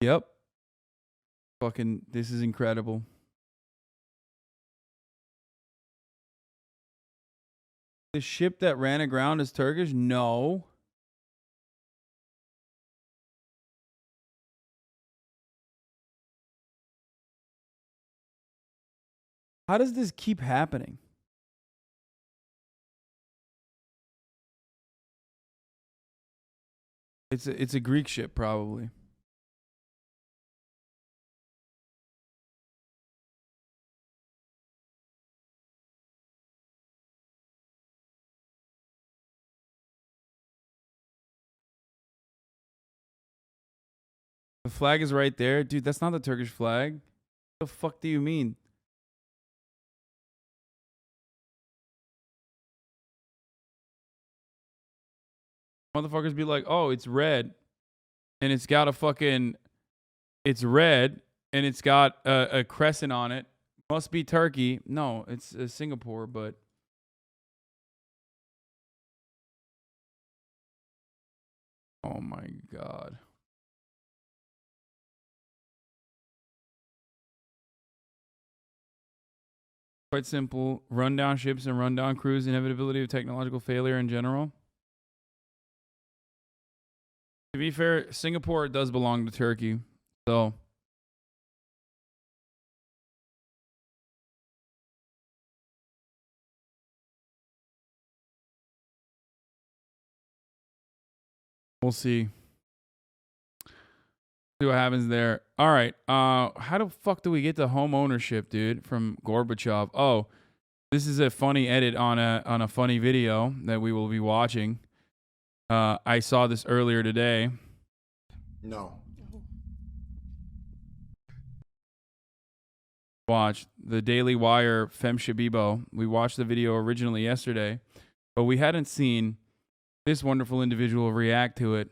Yep. Fucking, this is incredible. The ship that ran aground is Turkish? No. How does this keep happening? It's a Greek ship, probably. The flag is right there. Dude, that's not the Turkish flag. What the fuck do you mean? Motherfuckers be like, oh, it's red. And it's got a fucking... It's red. And it's got a crescent on it. Must be Turkey. No, it's Singapore, but... Oh my God. Quite simple. Rundown ships and rundown crews, inevitability of technological failure in general. To be fair, Singapore does belong to Turkey. So... We'll see. See what happens there. All right. How the fuck do we get to home ownership, dude? From Gorbachev. Oh, this is a funny edit on a funny video that we will be watching. I saw this earlier today. No. Watch the Daily Wire Fem Shabibo. We watched the video originally yesterday, but we hadn't seen this wonderful individual react to it.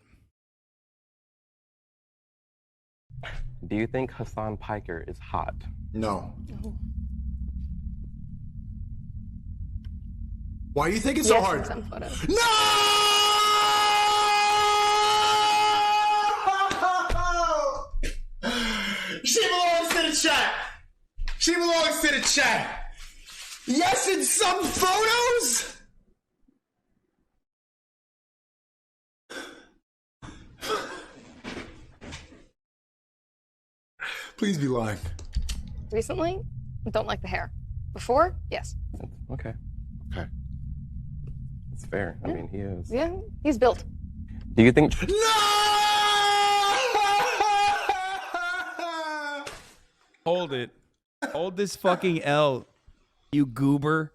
Do you think Hassan Piker is hot? No. Why do you think it's so hard? No! She belongs to the chat. She belongs to the chat. Yes, in some photos. Please be lying. Recently, don't like the hair. Before, yes. Okay. Okay. It's fair. I mean, he is. Yeah, he's built. Do you think... No! Hold it. Hold this fucking L, you goober.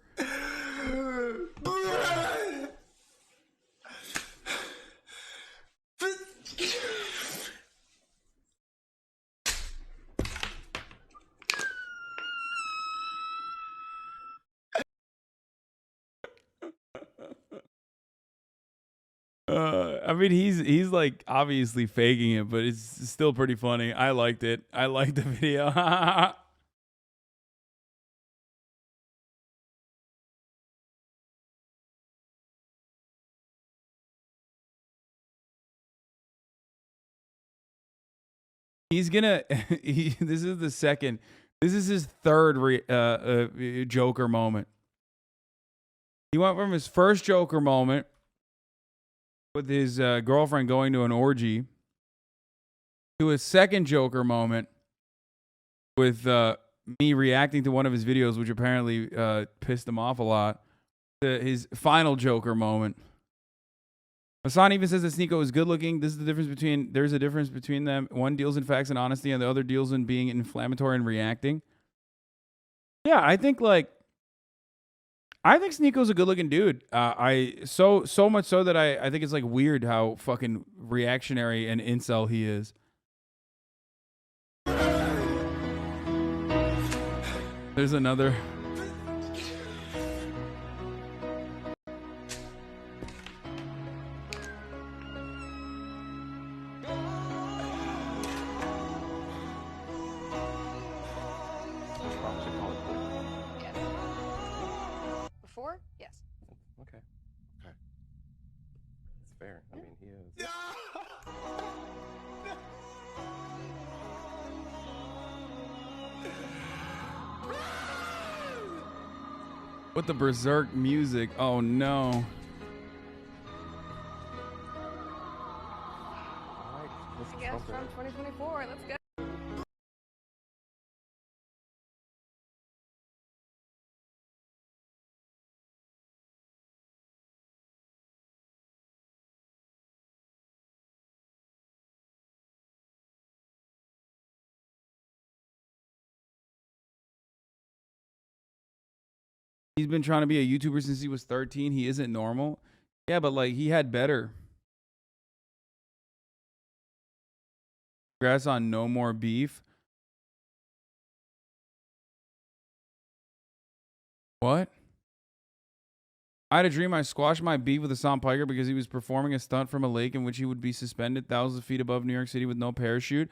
I mean, he's like obviously faking it, but it's still pretty funny. I liked it. I liked the video. He's gonna. This is the second. This is his third Joker moment. He went from his first Joker moment with his girlfriend going to an orgy to his second Joker moment with me reacting to one of his videos, which apparently pissed him off a lot, to his final Joker moment. Hasan even says that Sneeko is good looking. This is the difference between, there's a difference between them. One deals in facts and honesty, and the other deals in being inflammatory and reacting. Yeah, I think Sneeko's a good looking dude. So much so that I think it's like weird how fucking reactionary and incel he is. There's another. Before, yes. Okay. Okay. It's fair. I mean, he is. With the berserk music. Oh no. I guess from 2024. Let's go. He's been trying to be a YouTuber since he was 13. He isn't normal. Yeah, but like he had better. Congrats on No More Beef. What? I had a dream I squashed my beef with Hasan Piker because he was performing a stunt from a lake in which he would be suspended thousands of feet above New York City with no parachute.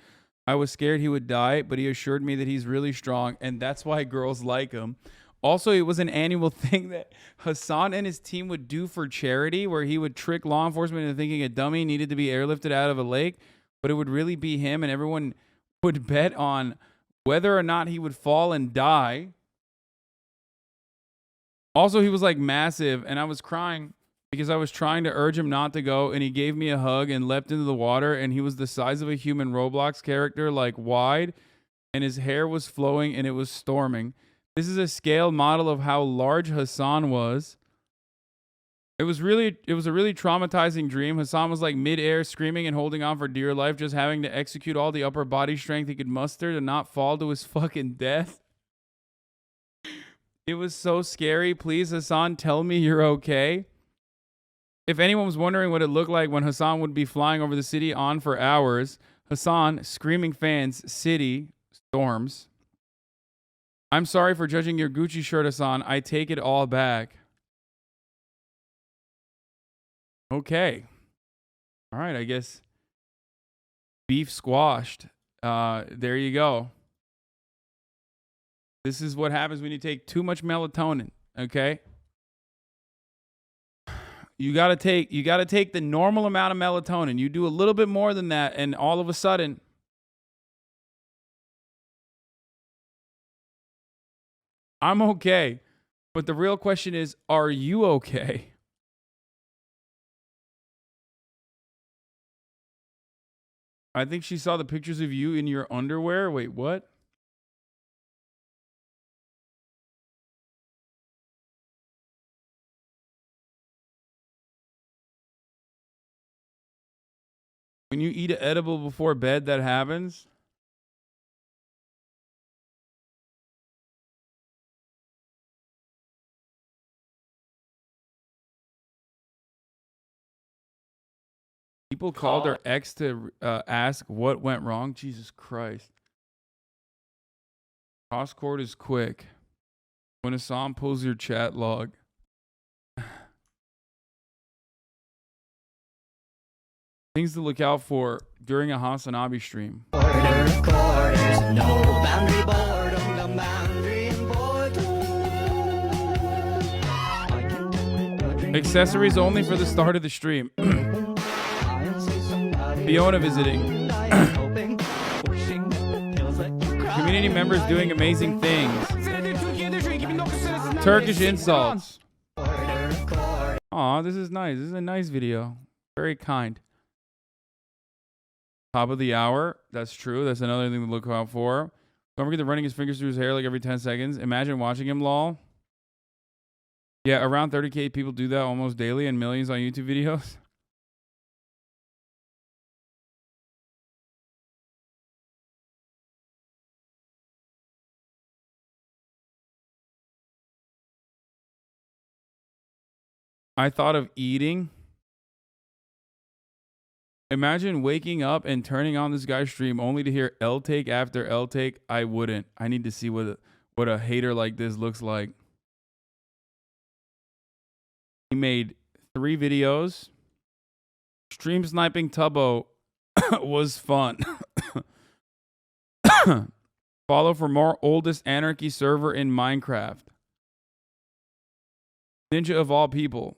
I was scared he would die, but he assured me that he's really strong, and that's why girls like him. Also, it was an annual thing that Hasan and his team would do for charity where he would trick law enforcement into thinking a dummy needed to be airlifted out of a lake, but it would really be him, and everyone would bet on whether or not he would fall and die. Also, he was like massive, and I was crying because I was trying to urge him not to go, and he gave me a hug and leapt into the water, and he was the size of a human Roblox character, like wide, and his hair was flowing, and it was storming. This is a scale model of how large Hasan was. It was a really traumatizing dream. Hasan was like mid-air, screaming and holding on for dear life, just having to execute all the upper body strength he could muster to not fall to his fucking death. It was so scary. Please, Hasan, tell me you're okay. If anyone was wondering what it looked like when Hasan would be flying over the city on for hours, Hasan, screaming fans, city, storms. I'm sorry for judging your Gucci shirt, Hasan. I take it all back. Okay. All right, I guess beef squashed. There you go. This is what happens when you take too much melatonin, okay? You got to take the normal amount of melatonin. You do a little bit more than that and all of a sudden I'm okay. But the real question is, are you okay? I think she saw the pictures of you in your underwear. Wait, what? When you eat an edible before bed, that happens? People called her ex to ask what went wrong. Jesus Christ. Crosscord is quick. When Hasan pulls your chat log. Things to look out for during a HasanAbi stream. Accessories only for the start of the stream. Fiona visiting. Community members doing amazing things. Turkish insults. Aw, this is nice. This is a nice video. Very kind. Top of the hour. That's true. That's another thing to look out for. Don't forget to running his fingers through his hair like every 10 seconds. Imagine watching him, lol. Yeah, around 30K people do that almost daily and millions on YouTube videos. I thought of eating. Imagine waking up and turning on this guy's stream only to hear L take after L take. I wouldn't. I need to see what a hater like this looks like. He made 3 videos. Stream sniping Tubbo was fun. Follow for more oldest anarchy server in Minecraft. Ninja of all people.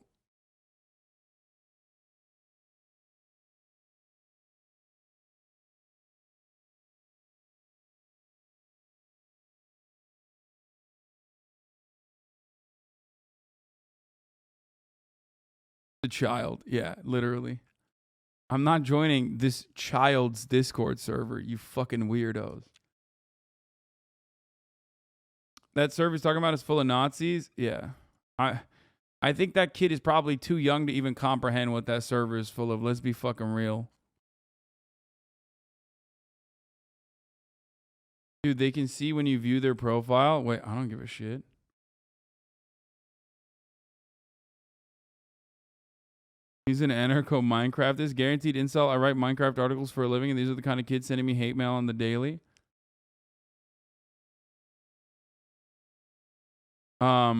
The child. Yeah, literally. I'm not joining this child's Discord server, you fucking weirdos. That server's talking about is full of Nazis? Yeah. I think that kid is probably too young to even comprehend what that server is full of. Let's be fucking real. Dude, they can see when you view their profile. Wait, I don't give a shit. He's an anarcho Minecraftist. Guaranteed incel. I write Minecraft articles for a living, and these are the kind of kids sending me hate mail on the daily. I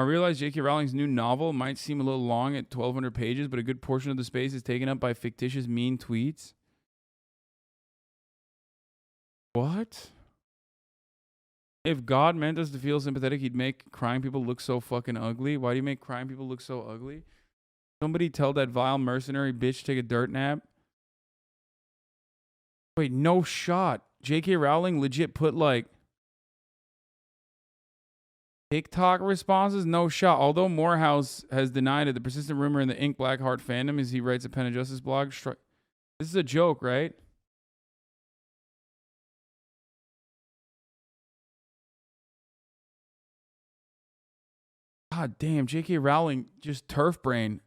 realize J.K. Rowling's new novel might seem a little long at 1,200 pages, but a good portion of the space is taken up by fictitious mean tweets. What? If God meant us to feel sympathetic, he'd make crying people look so fucking ugly. Why do you make crying people look so ugly? Somebody tell that vile mercenary bitch to take a dirt nap. Wait, no shot. J.K. Rowling legit put like TikTok responses? No shot. Although Morehouse has denied it, the persistent rumor in the Ink Blackheart fandom is he writes a Pen of Justice blog. This is a joke, right? God damn, J.K. Rowling just turf brain.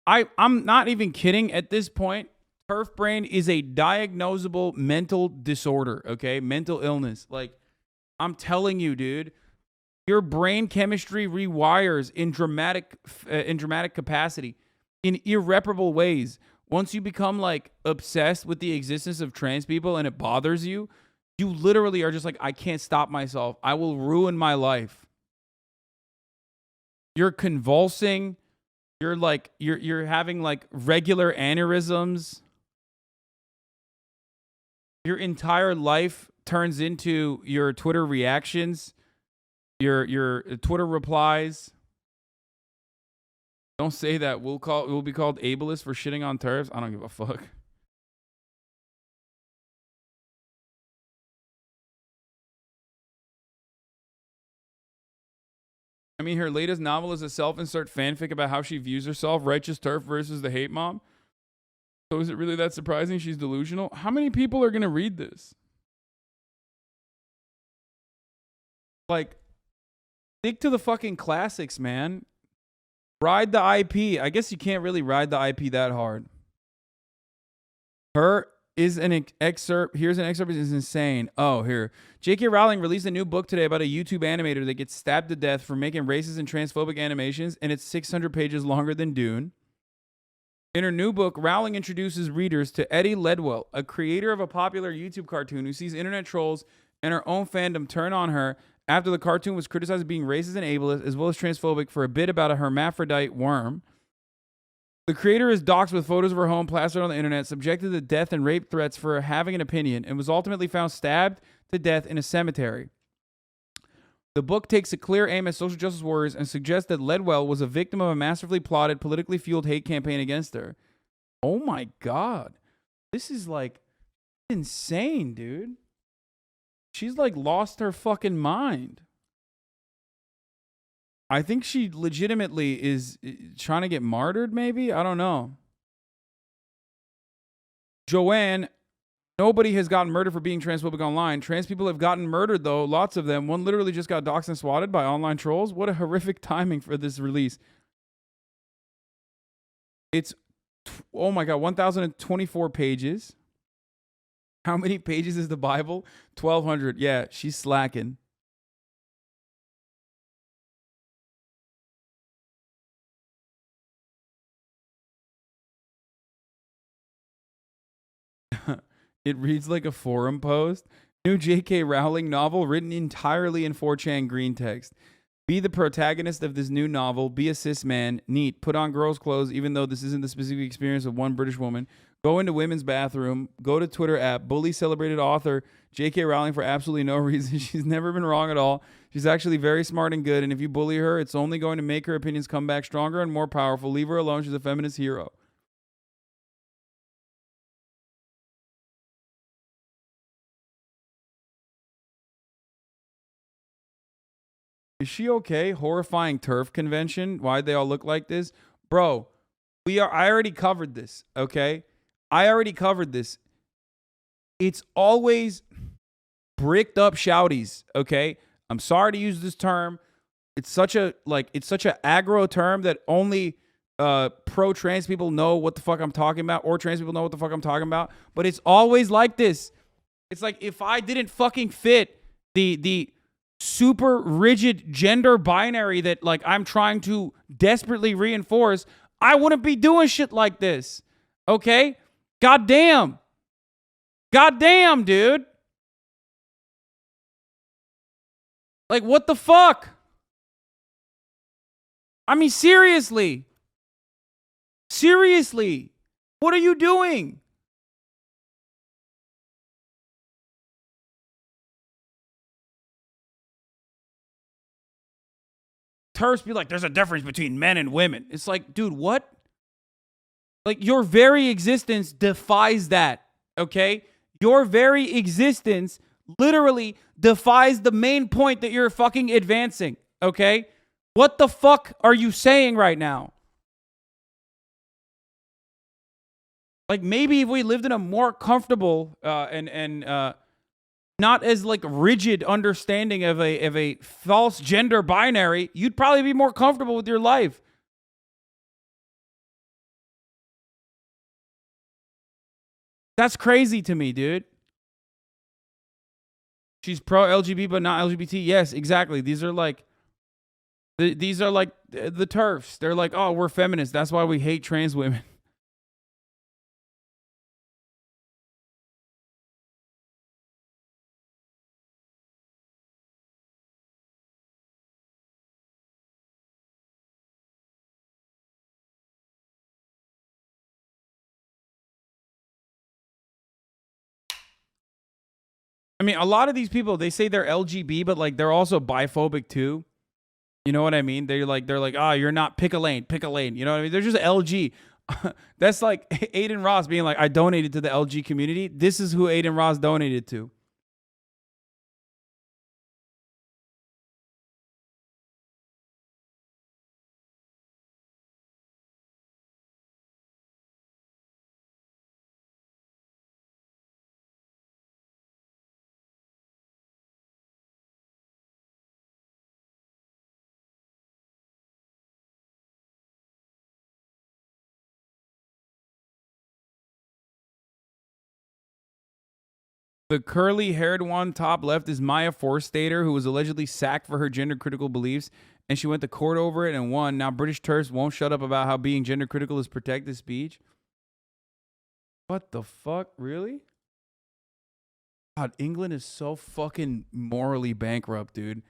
I'm not even kidding at this point. Turf brain is a diagnosable mental disorder, okay? Mental illness. Like, I'm telling you, dude. Your brain chemistry rewires in dramatic capacity, in irreparable ways. Once you become like obsessed with the existence of trans people and it bothers you, you literally are just like, I can't stop myself. I will ruin my life. You're convulsing. You're like you're having like regular aneurysms. Your entire life turns into your Twitter reactions. Your Twitter replies. Don't say that. We'll be called ableist for shitting on turfs. I don't give a fuck. I mean, her latest novel is a self-insert fanfic about how she views herself, righteous turf versus the hate mom. So is it really that surprising she's delusional? How many people are going to read this? Like, stick to the fucking classics, man. Ride the IP. I guess you can't really ride the IP that hard. Her is an excerpt. Here's an excerpt. It's insane. Oh, here. J.K. Rowling released a new book today about a YouTube animator that gets stabbed to death for making racist and transphobic animations, and it's 600 pages longer than Dune. In her new book, Rowling introduces readers to Eddie Ledwell, a creator of a popular YouTube cartoon who sees internet trolls and her own fandom turn on her after the cartoon was criticized as being racist and ableist, as well as transphobic, for a bit about a hermaphrodite worm. The creator is doxxed with photos of her home plastered on the internet, subjected to death and rape threats for having an opinion, and was ultimately found stabbed to death in a cemetery. The book takes a clear aim at social justice warriors and suggests that Ledwell was a victim of a massively plotted, politically fueled hate campaign against her. Oh my God. This is like insane, dude. She's like lost her fucking mind. I think she legitimately is trying to get martyred, maybe? I don't know. Joanne, nobody has gotten murdered for being transphobic online. Trans people have gotten murdered, though. Lots of them. One literally just got doxxed and swatted by online trolls. What a horrific timing for this release. It's, oh my God, 1,024 pages. How many pages is the Bible? 1,200. Yeah, she's slacking. It reads like a forum post. New J.K. Rowling novel written entirely in 4chan green text. Be the protagonist of this new novel. Be a cis man. Neat. Put on girls' clothes, even though this isn't the specific experience of one British woman. Go into women's bathroom. Go to Twitter app. Bully celebrated author J.K. Rowling for absolutely no reason. She's never been wrong at all. She's actually very smart and good. And if you bully her, it's only going to make her opinions come back stronger and more powerful. Leave her alone. She's a feminist hero. Is she okay? Horrifying turf convention. Why'd they all look like this? Bro, I already covered this, okay? I already covered this. It's always bricked up shouties, okay? I'm sorry to use this term. It's such a aggro term that only pro-trans people know what the fuck I'm talking about, or trans people know what the fuck I'm talking about. But it's always like this. It's like if I didn't fucking fit the super rigid gender binary that like I'm trying to desperately reinforce, I wouldn't be doing shit like this. Okay? Goddamn. Goddamn, dude. Like, what the fuck? I mean, seriously. Seriously. What are you doing? Terps be like, there's a difference between men and women. It's like, dude, what? Like, your very existence defies that, okay? Your very existence literally defies the main point that you're fucking advancing, okay? What the fuck are you saying right now? Like, maybe if we lived in a more comfortable and not as like rigid understanding of a false gender binary, you'd probably be more comfortable with your life. That's crazy to me, dude. She's pro LGBT but not LGBT. Yes, exactly. These are like the TERFs. They're like, oh, we're feminists. That's why we hate trans women. I mean, a lot of these people, they say they're LGB, but like they're also biphobic too. You know what I mean? They're like, oh, you're not, pick a lane. You know what I mean? They're just LG. That's like Aiden Ross being like, I donated to the LG community. This is who Aiden Ross donated to. The curly-haired one, top left, is Maya Forstater, who was allegedly sacked for her gender-critical beliefs, and she went to court over it and won. Now British TERFs won't shut up about how being gender-critical is protected speech. What the fuck? Really? God, England is so fucking morally bankrupt, dude.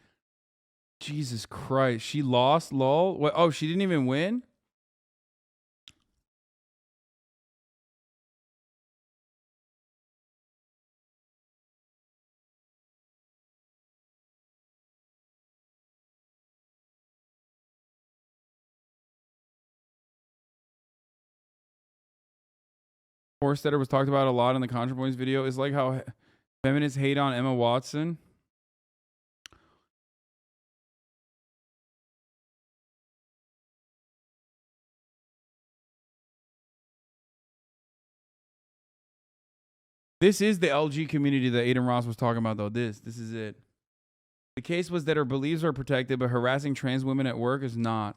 Jesus Christ. She lost, lol? What? Oh, she didn't even win? Forstetter was talked about a lot in the ContraPoints video. Is like how feminists hate on Emma Watson. This is the LG community that Aiden Ross was talking about, though. This is it. The case was that her beliefs are protected, but harassing trans women at work is not.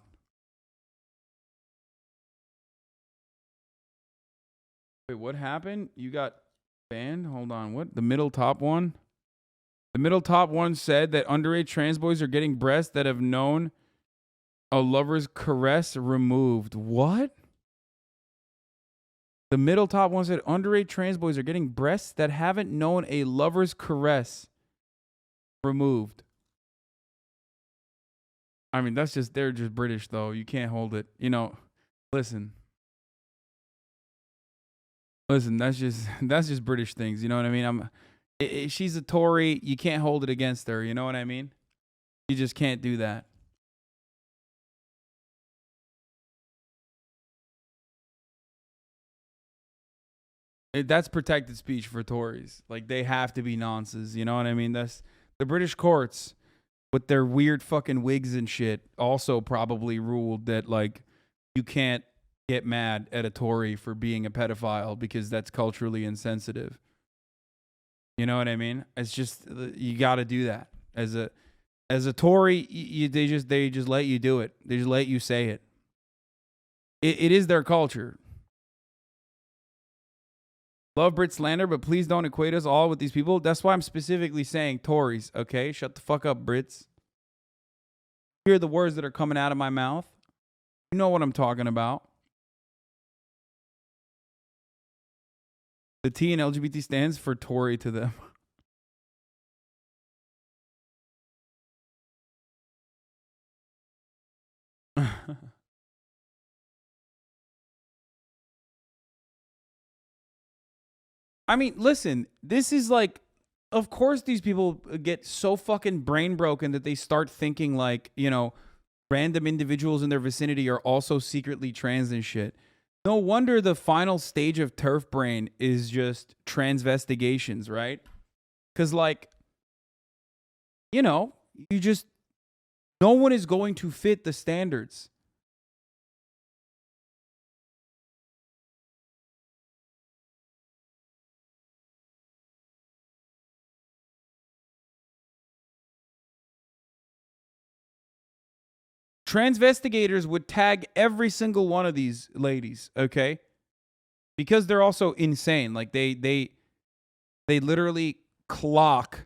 Wait, what happened? You got banned? Hold on. What? The middle top one? The middle top one said that underage trans boys are getting breasts that have known a lover's caress removed. What? The middle top one said underage trans boys are getting breasts that haven't known a lover's caress removed. I mean, they're just British, though. You can't hold it. You know, listen, that's just British things. You know what I mean? She's a Tory. You can't hold it against her. You know what I mean? You just can't do that. That's protected speech for Tories. Like, they have to be nonces. You know what I mean? That's the British courts. with their weird fucking wigs and shit also probably ruled that like you can't get mad at a Tory for being a pedophile because that's culturally insensitive. You know what I mean? It's just you got to do that as a Tory. They just let you do it. They just let you say it. It is their culture. Love Brit slander, but please don't equate us all with these people. That's why I'm specifically saying Tories. Okay, shut the fuck up, Brits. Hear the words that are coming out of my mouth. You know what I'm talking about. The T in LGBT stands for Tory to them. I mean, listen, this is like, of course these people get so fucking brain broken that they start thinking like, you know, random individuals in their vicinity are also secretly trans and shit. No wonder the final stage of turf brain is just transvestigations, right? Because, like, you know, no one is going to fit the standards. Transvestigators would tag every single one of these ladies, okay? Because they're also insane. Like they literally clock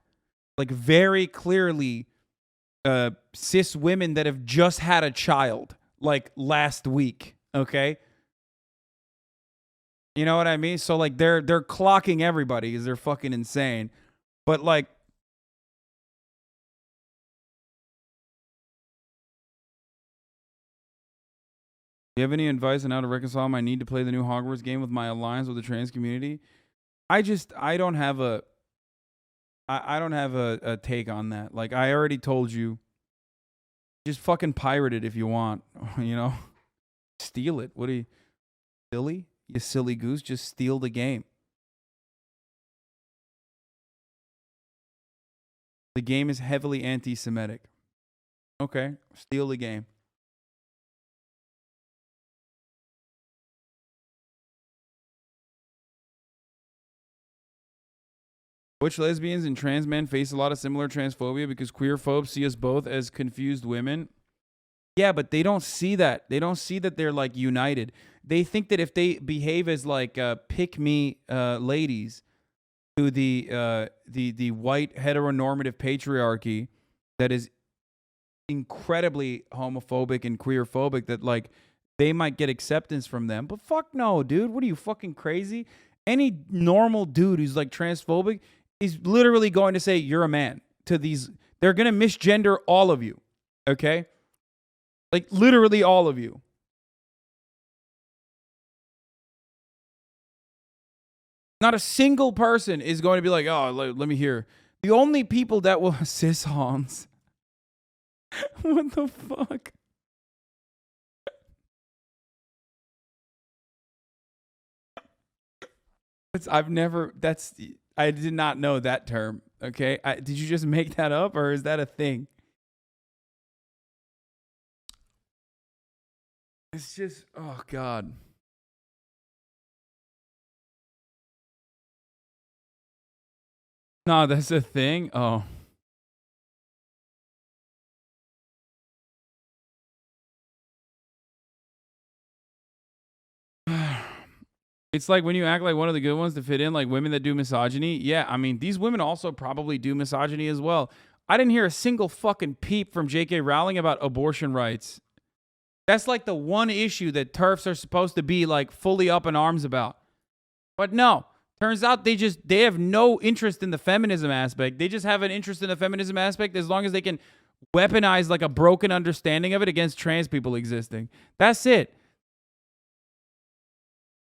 like very clearly cis women that have just had a child like last week, okay? You know what I mean? So like they're clocking everybody because they're fucking insane. But like do you have any advice on how to reconcile my need to play the new Hogwarts game with my alliance with the trans community? I don't have a take on that. Like I already told you, just fucking pirate it if you want, you know? Steal it. What are you, silly? You silly goose, just steal the game. The game is heavily anti-Semitic. Okay, steal the game. Which lesbians and trans men face a lot of similar transphobia because queer phobes see us both as confused women. Yeah, but they don't see that. They don't see that they're like united. They think that if they behave as like pick me ladies to the white heteronormative patriarchy that is incredibly homophobic and queerphobic, that like they might get acceptance from them. But fuck no, dude. What are you, fucking crazy? Any normal dude who's like transphobic is literally going to say you're a man to these. They're going to misgender all of you. Okay? Like literally all of you. Not a single person is going to be like, oh, let me hear. The only people that will cis Hans. What the fuck? I did not know that term. Okay. Did you just make that up or is that a thing? It's just, oh God. No, that's a thing. Oh. It's like when you act like one of the good ones to fit in, like women that do misogyny. Yeah, I mean, these women also probably do misogyny as well. I didn't hear a single fucking peep from J.K. Rowling about abortion rights. That's like the one issue that TERFs are supposed to be like fully up in arms about. But no, turns out they have no interest in the feminism aspect. They just have an interest in the feminism aspect as long as they can weaponize like a broken understanding of it against trans people existing. That's it.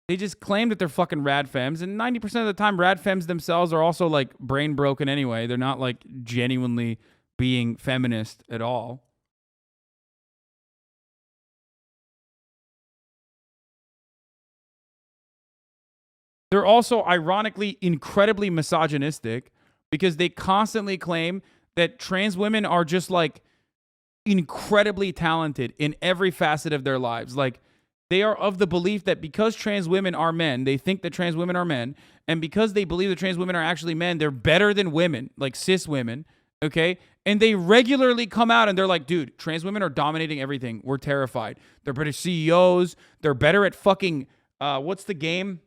They just claim that they're fucking rad femmes, and 90% of the time, rad femmes themselves are also like brain broken anyway. They're not like genuinely being feminist at all. They're also ironically incredibly misogynistic because they constantly claim that trans women are just like incredibly talented in every facet of their lives. Like, they are of the belief that because trans women are men, they think that trans women are men, and because they believe that trans women are actually men, they're better than women, like cis women, okay? And they regularly come out and they're like, dude, trans women are dominating everything. We're terrified. They're better CEOs. They're better at fucking, what's the game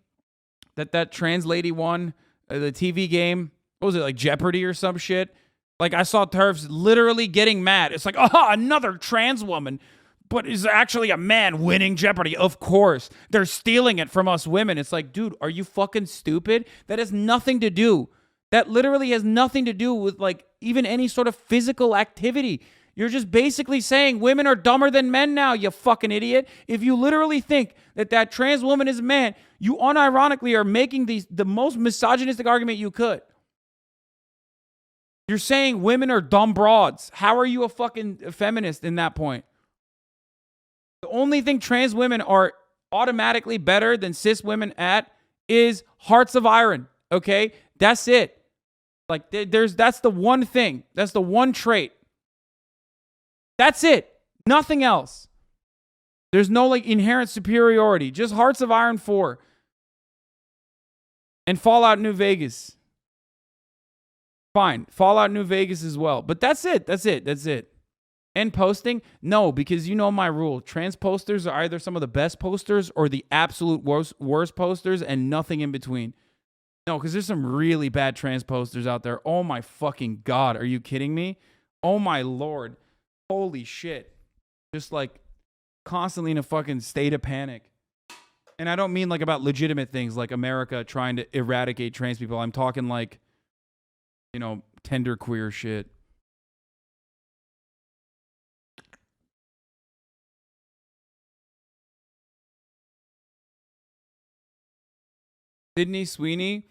that trans lady won? The TV game? What was it, like Jeopardy or some shit? Like, I saw TERFs literally getting mad. It's like, oh, another trans woman, but is actually a man winning Jeopardy. Of course. They're stealing it from us women. It's like, dude, are you fucking stupid? That has nothing to do. That literally has nothing to do with, like, even any sort of physical activity. You're just basically saying women are dumber than men now, you fucking idiot. If you literally think that trans woman is a man, you unironically are making the most misogynistic argument you could. You're saying women are dumb broads. How are you a fucking feminist in that point? The only thing trans women are automatically better than cis women at is hearts of iron, okay? That's it. Like, that's the one thing. That's the one trait. That's it. Nothing else. There's no, like, inherent superiority. Just hearts of iron 4. And Fallout New Vegas. Fine. Fallout New Vegas as well. But that's it. That's it. And posting? No, because you know my rule. Trans posters are either some of the best posters or the absolute worst posters and nothing in between. No, because there's some really bad trans posters out there. Oh my fucking God. Are you kidding me? Oh my Lord. Holy shit. Just like constantly in a fucking state of panic. And I don't mean like about legitimate things like America trying to eradicate trans people. I'm talking like, you know, tender queer shit. Sydney Sweeney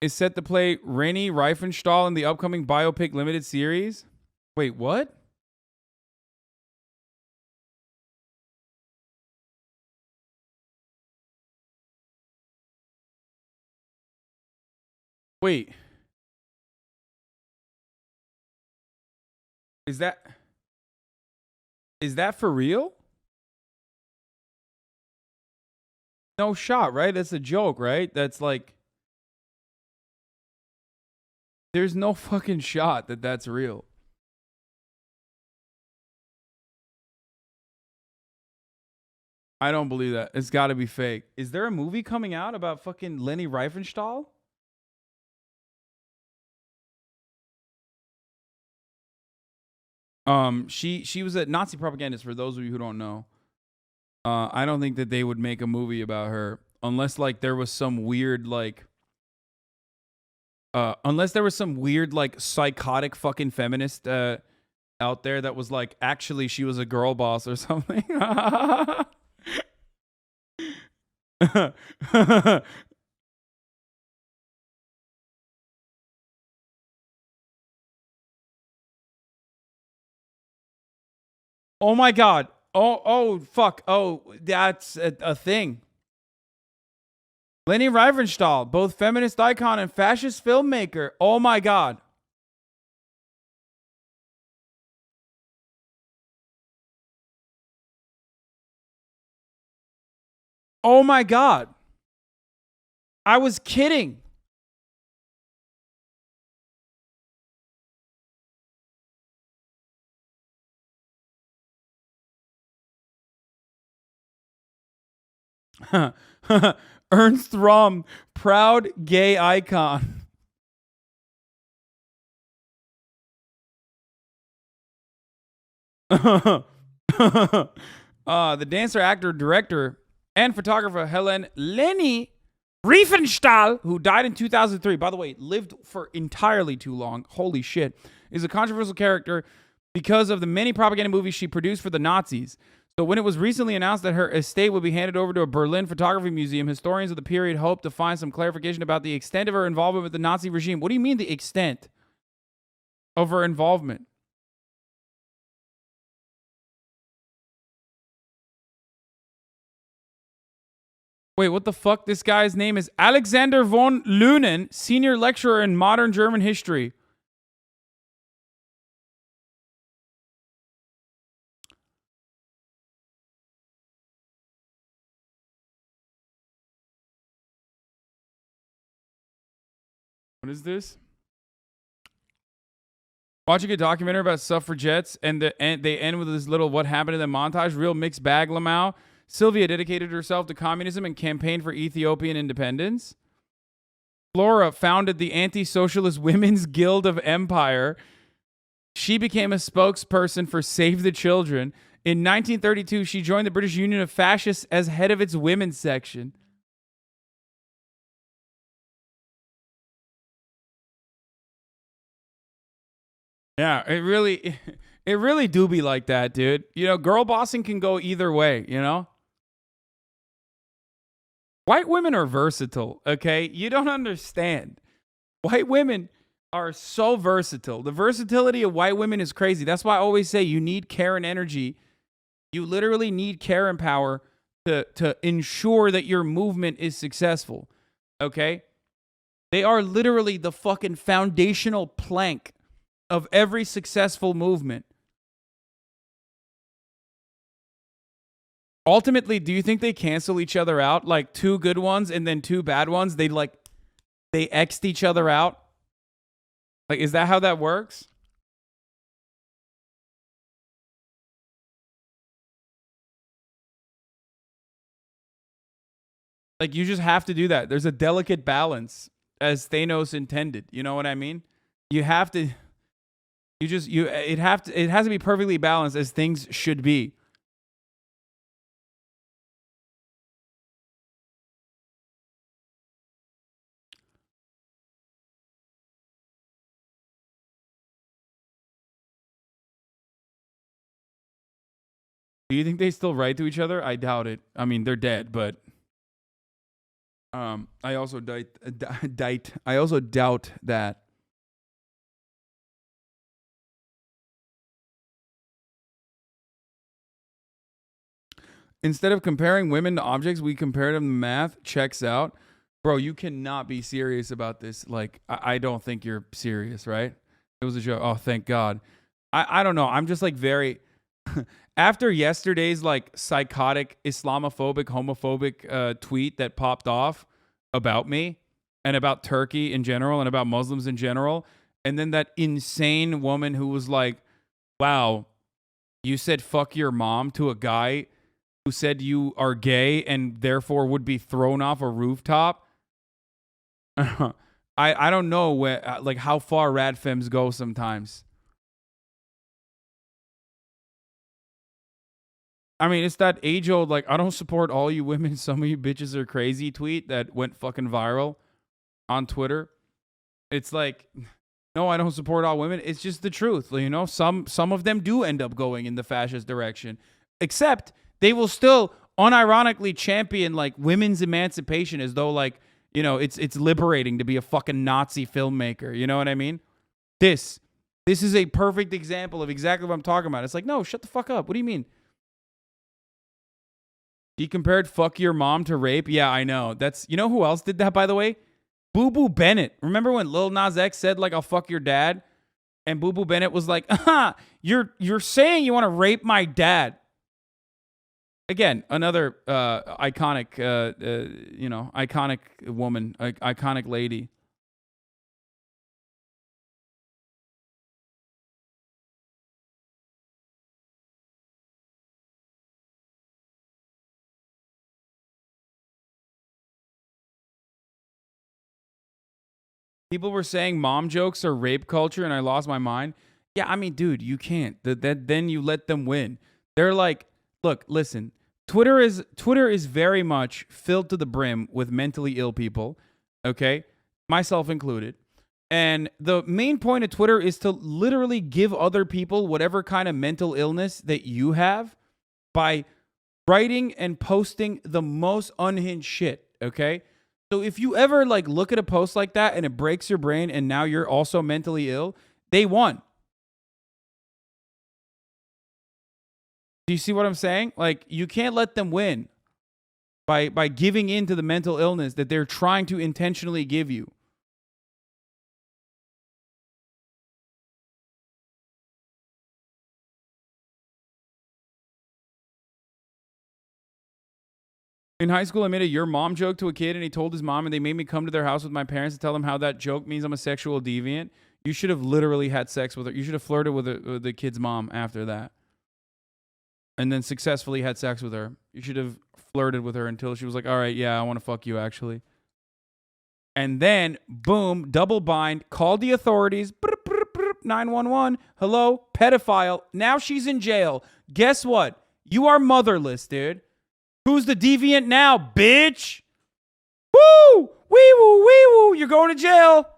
is set to play Rennie Riefenstahl in the upcoming biopic limited series. Wait, what? Wait. Is that for real? No shot, right? That's a joke, right? That's like, there's no fucking shot that that's real. I don't believe that. It's got to be fake. Is there a movie coming out about fucking Leni Riefenstahl? She was a Nazi propagandist, for those of you who don't know. I don't think that they would make a movie about her unless like there was some weird like psychotic fucking feminist out there that was like, actually she was a girl boss or something. Oh my God. Oh, fuck. Oh, that's a thing. Leni Riefenstahl, both feminist icon and fascist filmmaker. Oh my God. Oh my God. I was kidding. Ernst Röhm, proud gay icon. The dancer, actor, director, and photographer Leni Riefenstahl, who died in 2003, by the way, lived for entirely too long, holy shit, is a controversial character because of the many propaganda movies she produced for the Nazis. So when it was recently announced that her estate would be handed over to a Berlin photography museum, historians of the period hoped to find some clarification about the extent of her involvement with the Nazi regime. What do you mean the extent of her involvement? Wait, what the fuck? This guy's name is Alexander von Leunen, senior lecturer in modern German history. What is this? Watching a documentary about suffragettes, and they end with this little "what happened to them" montage. Real mixed bag, Lamau. Sylvia dedicated herself to communism and campaigned for Ethiopian independence. Flora founded the Anti-Socialist Women's Guild of Empire. She became a spokesperson for Save the Children. In 1932, she joined the British Union of Fascists as head of its women's section. Yeah, it really do be like that, dude. You know, girl bossing can go either way, you know? White women are versatile, okay? You don't understand. White women are so versatile. The versatility of white women is crazy. That's why I always say you need care and energy. You literally need care and power to ensure that your movement is successful, okay? They are literally the fucking foundational plank of every successful movement. Ultimately, do you think they cancel each other out? Like two good ones and then two bad ones? They X'd each other out? Like, is that how that works? Like, you just have to do that. There's a delicate balance as Thanos intended. You know what I mean? You have to, it has to be perfectly balanced as things should be. Do you think they still write to each other? I doubt it. I mean, they're dead, but I also doubt that. Instead of comparing women to objects, we compare them to math. Checks out. Bro, you cannot be serious about this. Like, I don't think you're serious, right? It was a joke. Oh, thank God. I don't know. I'm just like very... After yesterday's like psychotic, Islamophobic, homophobic tweet that popped off about me and about Turkey in general and about Muslims in general, and then that insane woman who was like, wow, you said fuck your mom to a guy who said you are gay and therefore would be thrown off a rooftop. I don't know where, like how far radfems go sometimes. I mean, it's that age-old, like, I don't support all you women, some of you bitches are crazy tweet that went fucking viral on Twitter. It's like, no, I don't support all women. It's just the truth. You know, some of them do end up going in the fascist direction. Except they will still unironically champion, like, women's emancipation as though, like, you know, it's liberating to be a fucking Nazi filmmaker. You know what I mean? This is a perfect example of exactly what I'm talking about. It's like, no, shut the fuck up. What do you mean? He compared fuck your mom to rape. Yeah, I know. That's, you know who else did that, by the way? Boo Boo Bennett. Remember when Lil Nas X said, like, I'll fuck your dad? And Boo Boo Bennett was like, you're saying you want to rape my dad. Again, another iconic, iconic woman, iconic lady. People were saying mom jokes are rape culture, and I lost my mind. Yeah, I mean, dude, you can't. Then you let them win. They're like, look, listen. Twitter is very much filled to the brim with mentally ill people. Okay, myself included. And the main point of Twitter is to literally give other people whatever kind of mental illness that you have by writing and posting the most unhinged shit. Okay. So if you ever like look at a post like that and it breaks your brain and now you're also mentally ill, they won. Do you see what I'm saying? Like, you can't let them win by giving in to the mental illness that they're trying to intentionally give you. In high school, I made a your mom joke to a kid, and he told his mom, and they made me come to their house with my parents to tell them how that joke means I'm a sexual deviant. You should have literally had sex with her. You should have flirted with the kid's mom after that. And then successfully had sex with her. You should have flirted with her until she was like, all right, yeah, I want to fuck you, actually. And then, boom, double bind, called the authorities, 911, hello, pedophile. Now she's in jail. Guess what? You are motherless, dude. Who's the deviant now, bitch? Woo! Wee woo, wee woo. You're going to jail.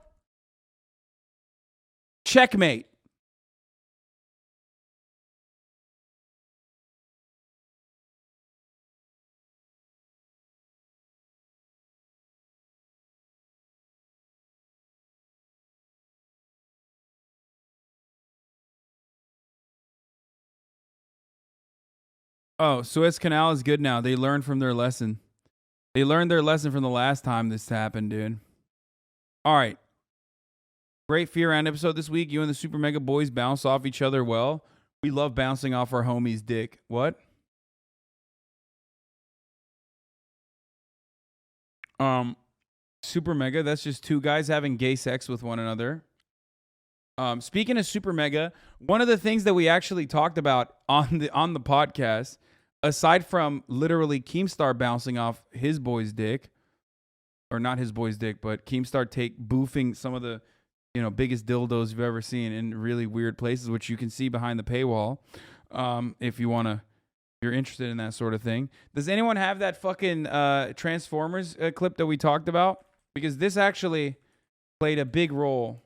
Checkmate. Oh, Suez Canal is good now. They learned from their lesson. They learned their lesson from the last time this happened, dude. All right. Great Fear Round episode this week. You and the Super Mega Boys bounce off each other well. We love bouncing off our homie's dick. What? Super Mega, that's just two guys having gay sex with one another. Speaking of Super Mega, one of the things that we actually talked about on the podcast, aside from literally Keemstar bouncing off his boy's dick, or not his boy's dick, but Keemstar boofing some of the biggest dildos you've ever seen in really weird places, which you can see behind the paywall, if you're interested in that sort of thing. Does anyone have that fucking Transformers clip that we talked about? Because this actually played a big role.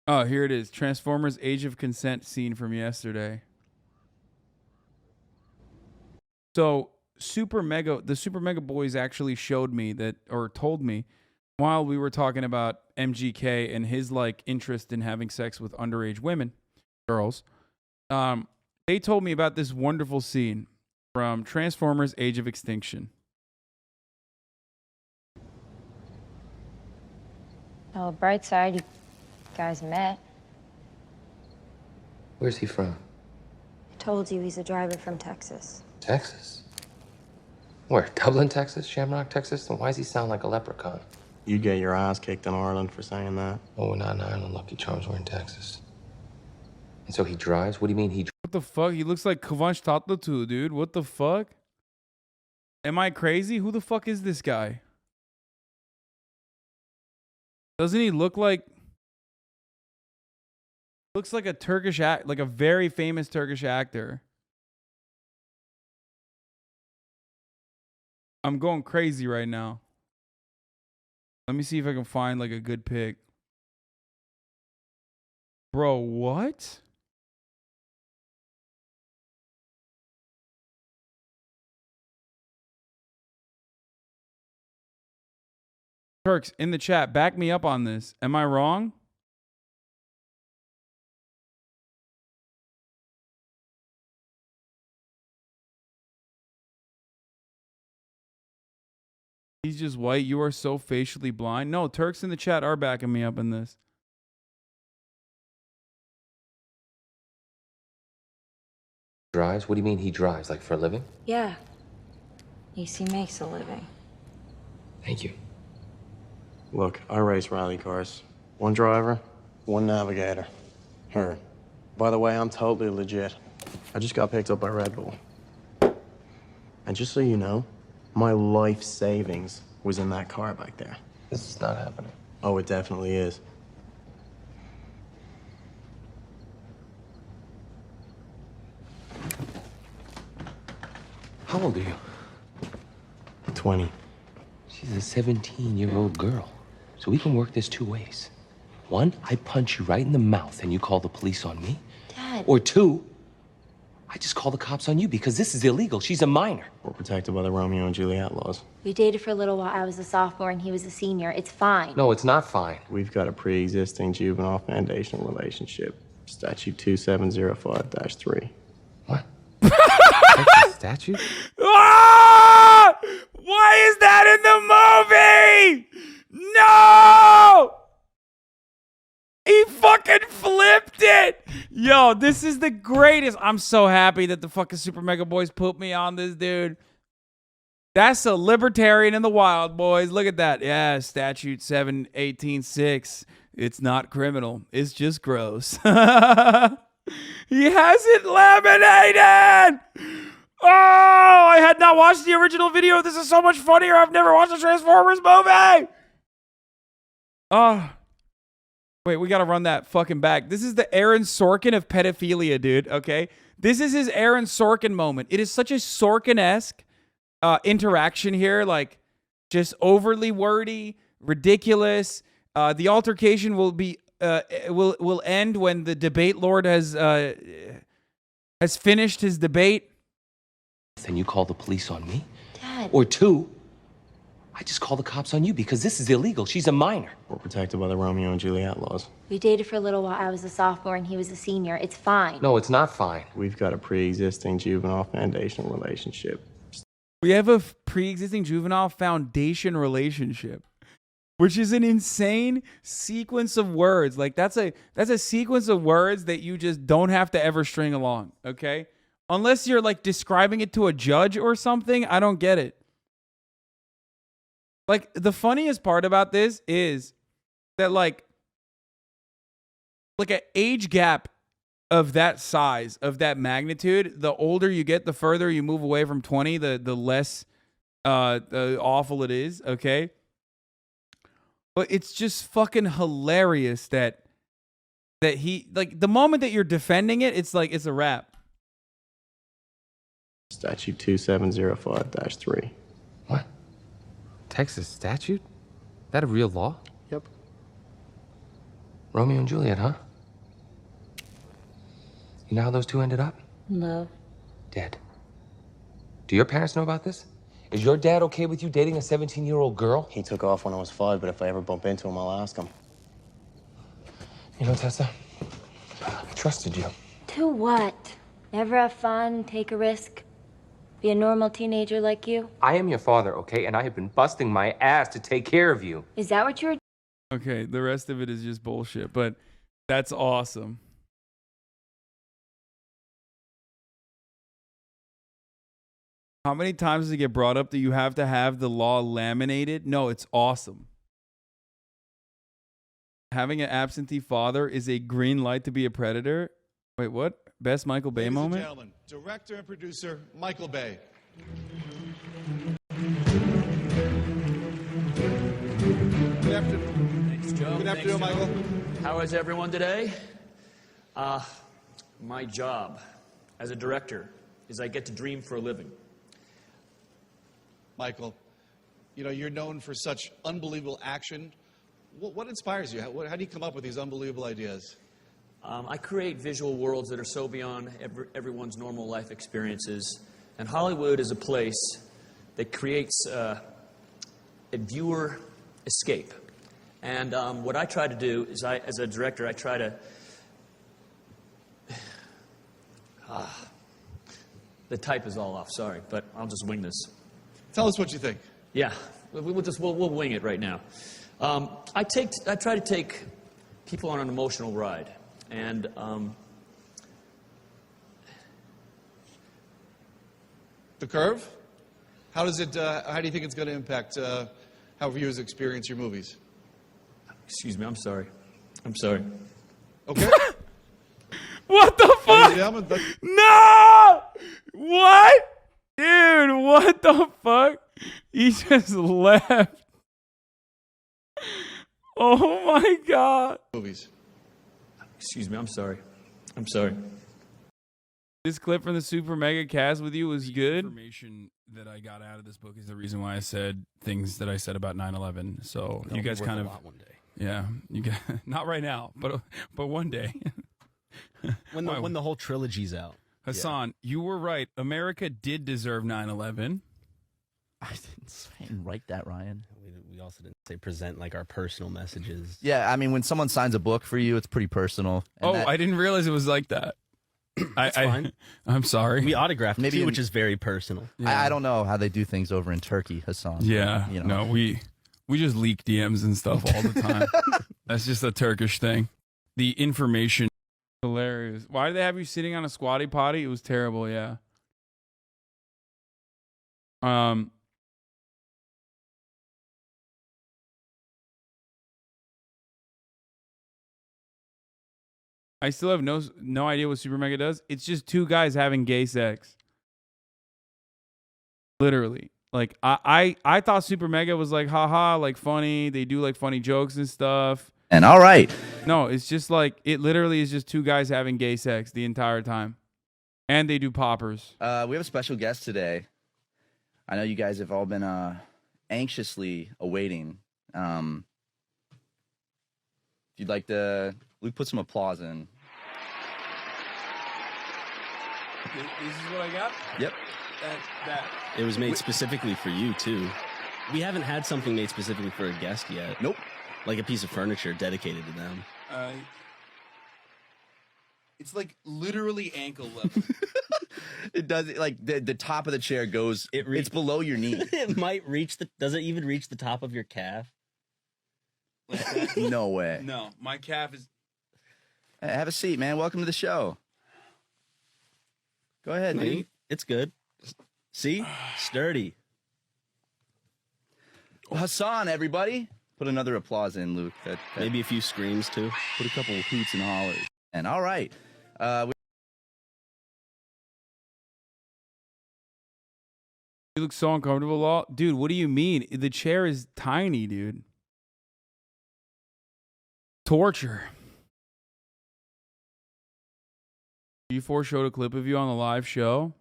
Oh, here it is. Transformers Age of Consent scene from yesterday. So the Super Mega Boys actually showed me that, or told me, while we were talking about MGK and his interest in having sex with underage girls, they told me about this wonderful scene from Transformers Age of Extinction. Oh, bright side, you guys met. Where's he from? I told you he's a driver from Texas. Texas? Where? Dublin, Texas? Shamrock, Texas? Then why does he sound like a leprechaun? You'd get your ass kicked in Ireland for saying that. Oh, we're not in Ireland. Lucky Charms, we're in Texas. And so he drives? What do you mean he drives? What the fuck? He looks like Kvanch Tatlatu, dude. What the fuck? Am I crazy? Who the fuck is this guy? Doesn't he look like... Looks like a Turkish like a very famous Turkish actor. I'm going crazy right now. Let me see if I can find a good pic. Bro, what? Turks, in the chat, back me up on this. Am I wrong? He's just white. You are so facially blind. No, Turks in the chat are backing me up in this. Drives? What do you mean he drives? Like for a living? Yeah. AC makes a living. Thank you. Look, I race rally cars. One driver, one navigator. Her. By the way, I'm totally legit. I just got picked up by Red Bull. And just so you know, my life savings was in that car back there. This is not happening. Oh, it definitely is. How old are you? 20. She's a 17-year-old girl. So we can work this two ways. One, I punch you right in the mouth and you call the police on me. Dad. Or two, I just call the cops on you because this is illegal. She's a minor. We're protected by the Romeo and Juliet laws. We dated for a little while. I was a sophomore and he was a senior. It's fine. No, it's not fine. We've got a pre-existing juvenile foundational relationship. Statute 2705-3. What? That's a statute? Ah! Why is that in the movie? No! He fucking flipped it. Yo, this is the greatest. I'm so happy that the fucking Super Mega Boys put me on this, dude. That's a libertarian in the wild, boys. Look at that. Yeah, statute 718.6. It's not criminal. It's just gross. He has it laminated. Oh, I had not watched the original video. This is so much funnier. I've never watched a Transformers movie. Oh. Wait, we got to run that fucking back. This is the Aaron Sorkin of pedophilia, dude, okay? This is his Aaron Sorkin moment. It is such a Sorkin-esque interaction here, like just overly wordy, ridiculous. The altercation will be will end when the debate lord has finished his debate. Then you call the police on me? Dad. Or two, I just call the cops on you because this is illegal. She's a minor. We're protected by the Romeo and Juliet laws. We dated for a little while. I was a sophomore and he was a senior. It's fine. No, it's not fine. We've got a pre-existing juvenile foundational relationship. We have a pre-existing juvenile foundation relationship, which is an insane sequence of words. Like that's a sequence of words that you just don't have to ever string along, okay? Unless you're like describing it to a judge or something, I don't get it. Like the funniest part about this is that like an age gap of that size, of that magnitude, the older you get, the further you move away from 20, the less awful it is, okay? But it's just fucking hilarious that he, like, the moment that you're defending it, it's like, it's a wrap. Statute 2705-3. What? Texas statute? That a real law? Yep. Romeo and Juliet, huh? You know how those two ended up? Love. Dead. Do your parents know about this? Is your dad okay with you dating a 17-year-old girl? He took off when I was 5, but if I ever bump into him, I'll ask him. You know, Tessa, I trusted you. To what? Never have fun, take a risk, be a normal teenager like you? I am your father, okay? And I have been busting my ass to take care of you. Is that what you were? Okay, the rest of it is just bullshit, but that's awesome. How many times does it get brought up that you have to have the law laminated? No, it's awesome. Having an absentee father is a green light to be a predator. Wait, what? Best Michael Bay Ladies and moment? gentlemen, director and producer Michael Bay. Good afternoon. Thanks, Joe. Good afternoon, Michael. How is everyone today? My job as a director is I get to dream for a living. Michael, you know, you're known for such unbelievable action. What inspires you? How do you come up with these unbelievable ideas? I create visual worlds that are so beyond everyone's normal life experiences. And Hollywood is a place that creates a viewer escape. And what I try to do is, as a director, I try to... the type is all off, sorry, but I'll just wing this. Tell us what you think. Yeah, we'll wing it right now. I try to take people on an emotional ride, and The Curve? How do you think it's going to impact how viewers experience your movies? excuse me, I'm sorry. I'm sorry. Okay. What the Ladies fuck? and gentlemen, No! What? Dude, what the fuck? He just left. Oh my god. movies. Excuse me, I'm sorry. I'm sorry. This clip from the Super Mega Cast with you was good. Information that I got out of this book is the reason why I said things that I said about 9/11. So you guys kind of one day. Yeah, you got not right now, but one day. When the whole trilogy's out. Hasan, you were right. America did deserve 9/11. I didn't write that, Ryan. We also didn't say present like our personal messages. Yeah, I mean, when someone signs a book for you, it's pretty personal. And I didn't realize it was like that. That's fine. I'm sorry. We autographed Maybe too, in- which is very personal. I don't know how they do things over in Turkey, Hasan. Yeah, You know. no, we just leak DMs and stuff all the time. That's just a Turkish thing. the information. Hilarious. Why did they have you sitting on a squatty potty? It was terrible. Yeah. I still have no idea what Super Mega does. It's just two guys having gay sex. Literally. Like I thought Super Mega was like haha, like funny. They do like funny jokes and stuff. And all right. No, it's just like it literally is just two guys having gay sex the entire time. And they do poppers. We have a special guest today. I know you guys have all been anxiously awaiting. If you'd like to, Luke, put some applause in. This is what I got? Yep. It was made specifically for you, too. We haven't had something made specifically for a guest yet. Nope. Like a piece of furniture dedicated to them. It's like literally ankle level. It does, like the top of the chair goes, it's below your knee. It might reach does it even reach the top of your calf? Like No way. No, my calf is. Hey, have a seat, man. Welcome to the show. Go ahead, dude. It's good. See? Sturdy. Hasan, everybody. Put another applause in, Luke. Maybe a few screams, too. Put a couple of hoots and hollers. And all right. You look so uncomfortable, dude. What do you mean? The chair is tiny, dude. Torture. You showed a clip of you on the live show.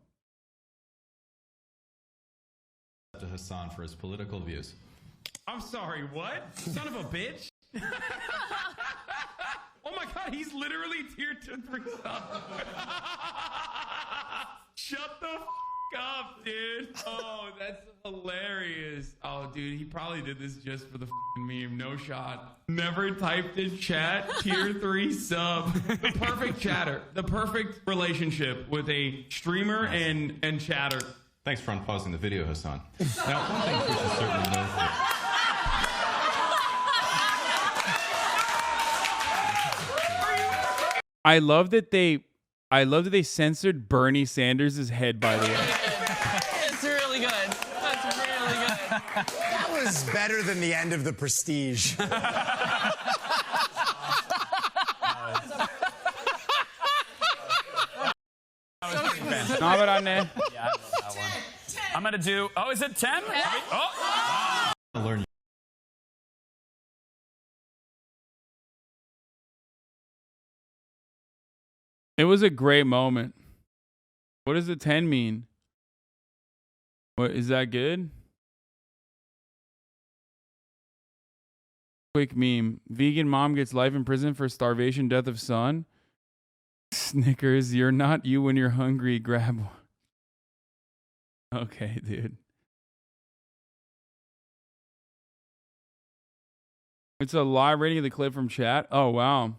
To Hasan for his political views. I'm sorry, what? Son of a bitch? Oh my god, he's literally tier 2-3 sub. Shut the up, dude. Oh, that's hilarious. Oh, dude, he probably did this just for the meme. No shot. Never typed in chat. Tier 3 sub. The perfect chatter. The perfect relationship with a streamer and chatter. Thanks for unpausing the video, Hasan. Now, one thing we should certainly know for... I love that they censored Bernie Sanders' head, by the way. It's really good. That's really good. That was better than the end of The Prestige. I'm gonna do. Oh, is it 10? Oh. Learn. It was a great moment. What does the 10 mean? What is that good? Quick meme. Vegan mom gets life in prison for starvation, death of son. Snickers, you're not you when you're hungry. Grab one. Okay, dude. It's a live rating of the clip from chat. Oh, wow.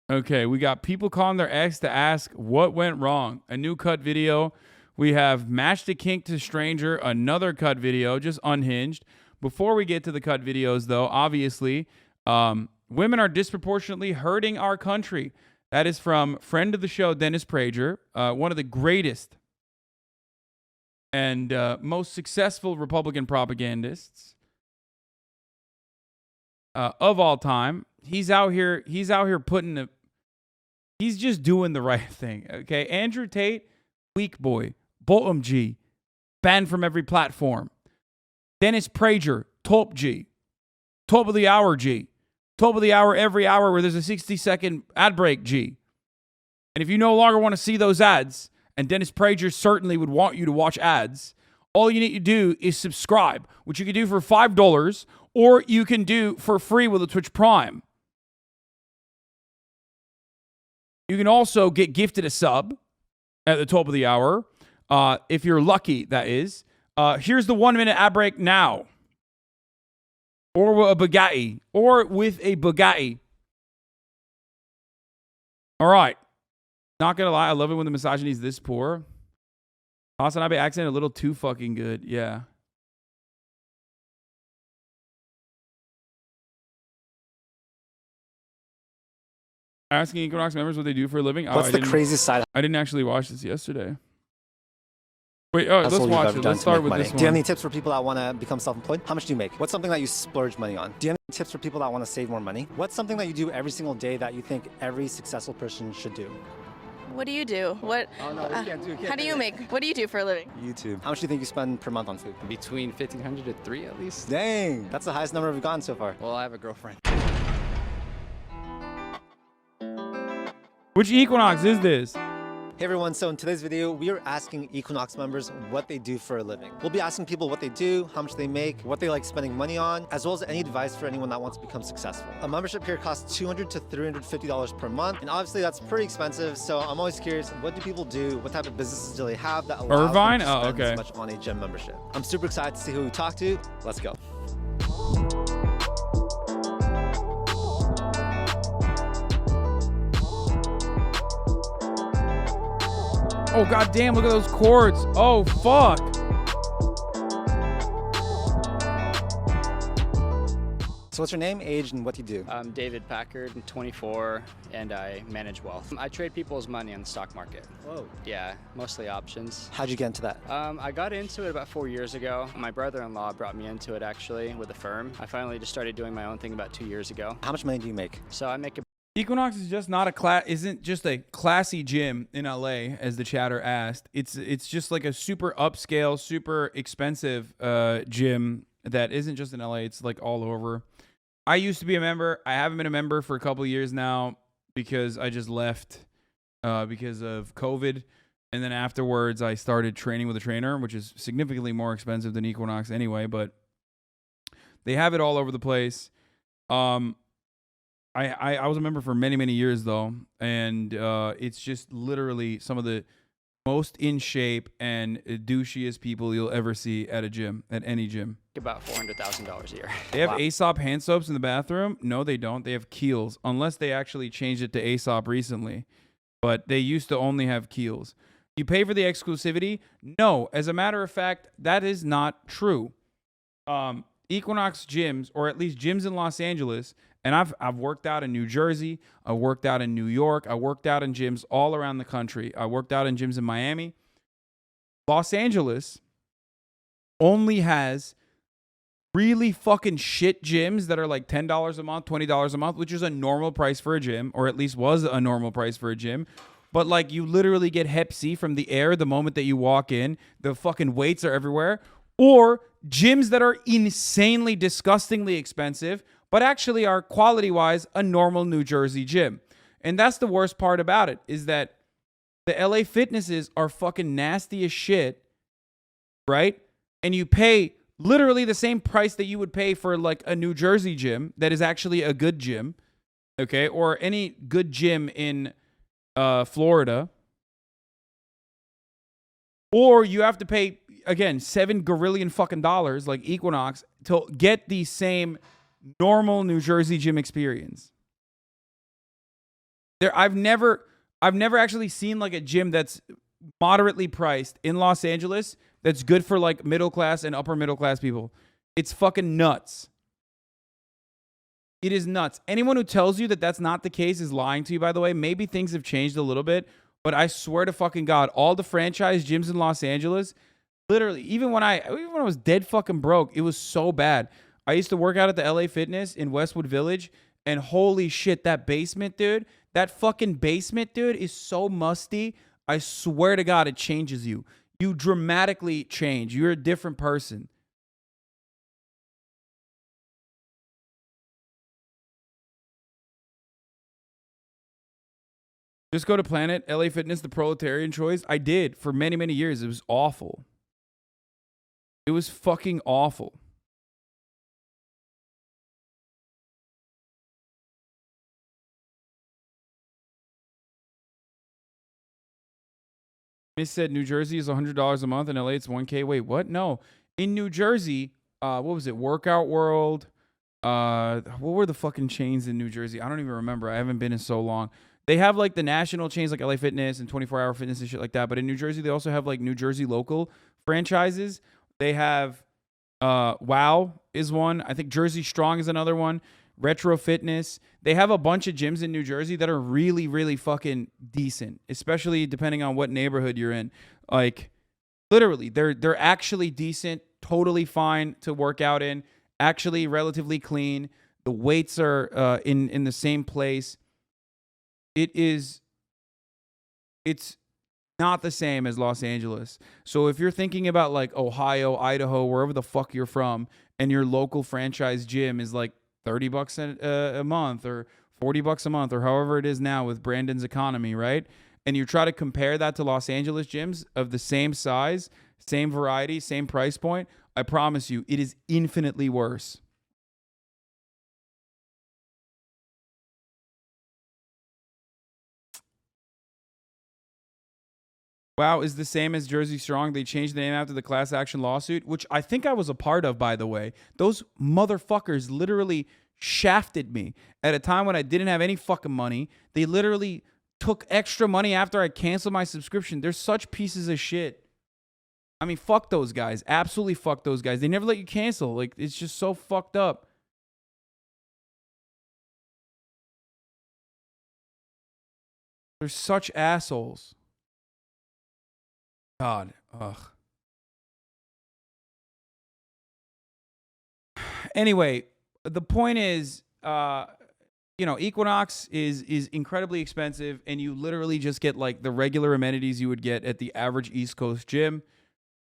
Okay, we got people calling their ex to ask what went wrong. A new cut video. We have matched a kink to stranger, another cut video, just unhinged. Before we get to the cut videos, though, obviously, women are disproportionately hurting our country. That is from friend of the show, Dennis Prager, one of the greatest and most successful Republican propagandists of all time. He's out here putting he's just doing the right thing. Okay, Andrew Tate, weak boy, bottom G, banned from every platform. Dennis Prager, top G, top of the hour G, top of the hour every hour where there's a 60-second ad break G. And if you no longer want to see those ads, and Dennis Prager certainly would want you to watch ads, all you need to do is subscribe, which you can do for $5, or you can do for free with a Twitch Prime. You can also get gifted a sub at the top of the hour, if you're lucky, that is. Here's the 1-minute ad break now. Or with a Bugatti. Or with a Bugatti. All right. Not going to lie, I love it when the misogyny is this poor. HasanAbi accent a little too fucking good. Yeah. Asking Equinox members what they do for a living. What's the craziest side? I didn't actually watch this yesterday. Wait, let's hustle you've watch ever it. done Let's to start make with money? this Do you have one. any tips for people that want to become self-employed? How much do you make? What's something that you splurge money on? Do you have any tips for people that want to save more money? What's something that you do every single day that you think every successful person should do? What do you do? What? Oh no, we can't do it. How do you make? What do you do for a living? YouTube. How much do you think you spend per month on food? Between 1,500 to 3 at least. Dang, that's the highest number we've gotten so far. Well, I have a girlfriend. Which Equinox is this? Hey everyone, so in today's video, we are asking Equinox members what they do for a living. We'll be asking people what they do, how much they make, what they like spending money on, as well as any advice for anyone that wants to become successful. A membership here costs $200 to $350 per month, and obviously that's pretty expensive, so I'm always curious, what do people do? What type of businesses do they have that allow Irvine? them to spend okay. this much on a gym membership? I'm super excited to see who we talk to. Let's go. Oh god damn, look at those cords. Oh fuck. So what's your name, age, and what do you do? I'm David Packard, I'm 24, and I manage wealth. I trade people's money on the stock market. Whoa. Yeah, mostly options. How'd you get into that? I got into it about 4 years ago. My brother-in-law brought me into it actually with a firm. I finally just started doing my own thing about 2 years ago. How much money do you make? So I make a Equinox is just not isn't just a classy gym in LA, as the chatter asked. It's just like a super upscale, super expensive gym that isn't just in LA, it's like all over. I used to be a member. I haven't been a member for a couple of years now because I just left because of COVID. And then afterwards I started training with a trainer, which is significantly more expensive than Equinox anyway, but they have it all over the place. I was a member for many, many years though, and it's just literally some of the most in shape and douchiest people you'll ever see at a gym, at any gym. about $400,000 a year. They have Aesop hand soaps in the bathroom? No, they don't. They have Kiehl's, unless they actually changed it to Aesop recently. But they used to only have Kiehl's. You pay for the exclusivity? No. As a matter of fact, that is not true. Equinox gyms, or at least gyms in Los Angeles, and I've worked out in New Jersey, I worked out in New York, I worked out in gyms all around the country. I worked out in gyms in Miami. Los Angeles only has really fucking shit gyms that are like $10 a month, $20 a month, which is a normal price for a gym, or at least was a normal price for a gym. But like you literally get Hep C from the air the moment that you walk in. The fucking weights are everywhere. Or gyms that are insanely, disgustingly expensive, but actually are quality-wise a normal New Jersey gym. And that's the worst part about it, is that the LA Fitnesses are fucking nasty as shit, right? And you pay literally the same price that you would pay for like a New Jersey gym that is actually a good gym, okay? Or any good gym in Florida. Or you have to pay, again, $7 gorillion fucking dollars like Equinox to get the same normal New Jersey gym experience. I've never actually seen like a gym that's moderately priced in Los Angeles that's good for like middle class and upper middle class people. It's fucking nuts. It is nuts. Anyone who tells you that that's not the case is lying to you, by the way. Maybe things have changed a little bit, but I swear to fucking God, all the franchise gyms in Los Angeles, literally, even when I was dead fucking broke, it was so bad. I used to work out at the LA Fitness in Westwood Village, and holy shit, that basement, dude, that fucking basement, dude, is so musty. I swear to God, it changes you. You dramatically change. You're a different person. Just go to Planet, LA Fitness, the proletarian choice. I did for many, many years. It was awful. It was fucking awful. Miss said New Jersey is $100 a month. In LA, it's $1K. Wait, what? No. In New Jersey, what was it? Workout World. What were the fucking chains in New Jersey? I don't even remember. I haven't been in so long. They have like the national chains like LA Fitness and 24-Hour Fitness and shit like that. But in New Jersey, they also have like New Jersey local franchises. They have WOW is one. I think Jersey Strong is another one. Retro Fitness. They have a bunch of gyms in New Jersey that are really, really fucking decent, especially depending on what neighborhood you're in. Like, literally, they're actually decent, totally fine to work out in, actually relatively clean. The weights are in the same place. It's not the same as Los Angeles. So if you're thinking about like Ohio, Idaho, wherever the fuck you're from, and your local franchise gym is like $30 a month or $40 a month or however it is now with Brandon's economy, right? And you try to compare that to Los Angeles gyms of the same size, same variety, same price point, I promise you, it is infinitely worse. WoW is the same as Jersey Strong. They changed the name after the class action lawsuit, which I think I was a part of, by the way. Those motherfuckers literally shafted me at a time when I didn't have any fucking money. They literally took extra money after I canceled my subscription. They're such pieces of shit. I mean, fuck those guys. Absolutely fuck those guys. They never let you cancel. Like, it's just so fucked up. They're such assholes. God, ugh. Anyway, the point is, Equinox is incredibly expensive, and you literally just get like the regular amenities you would get at the average East Coast gym,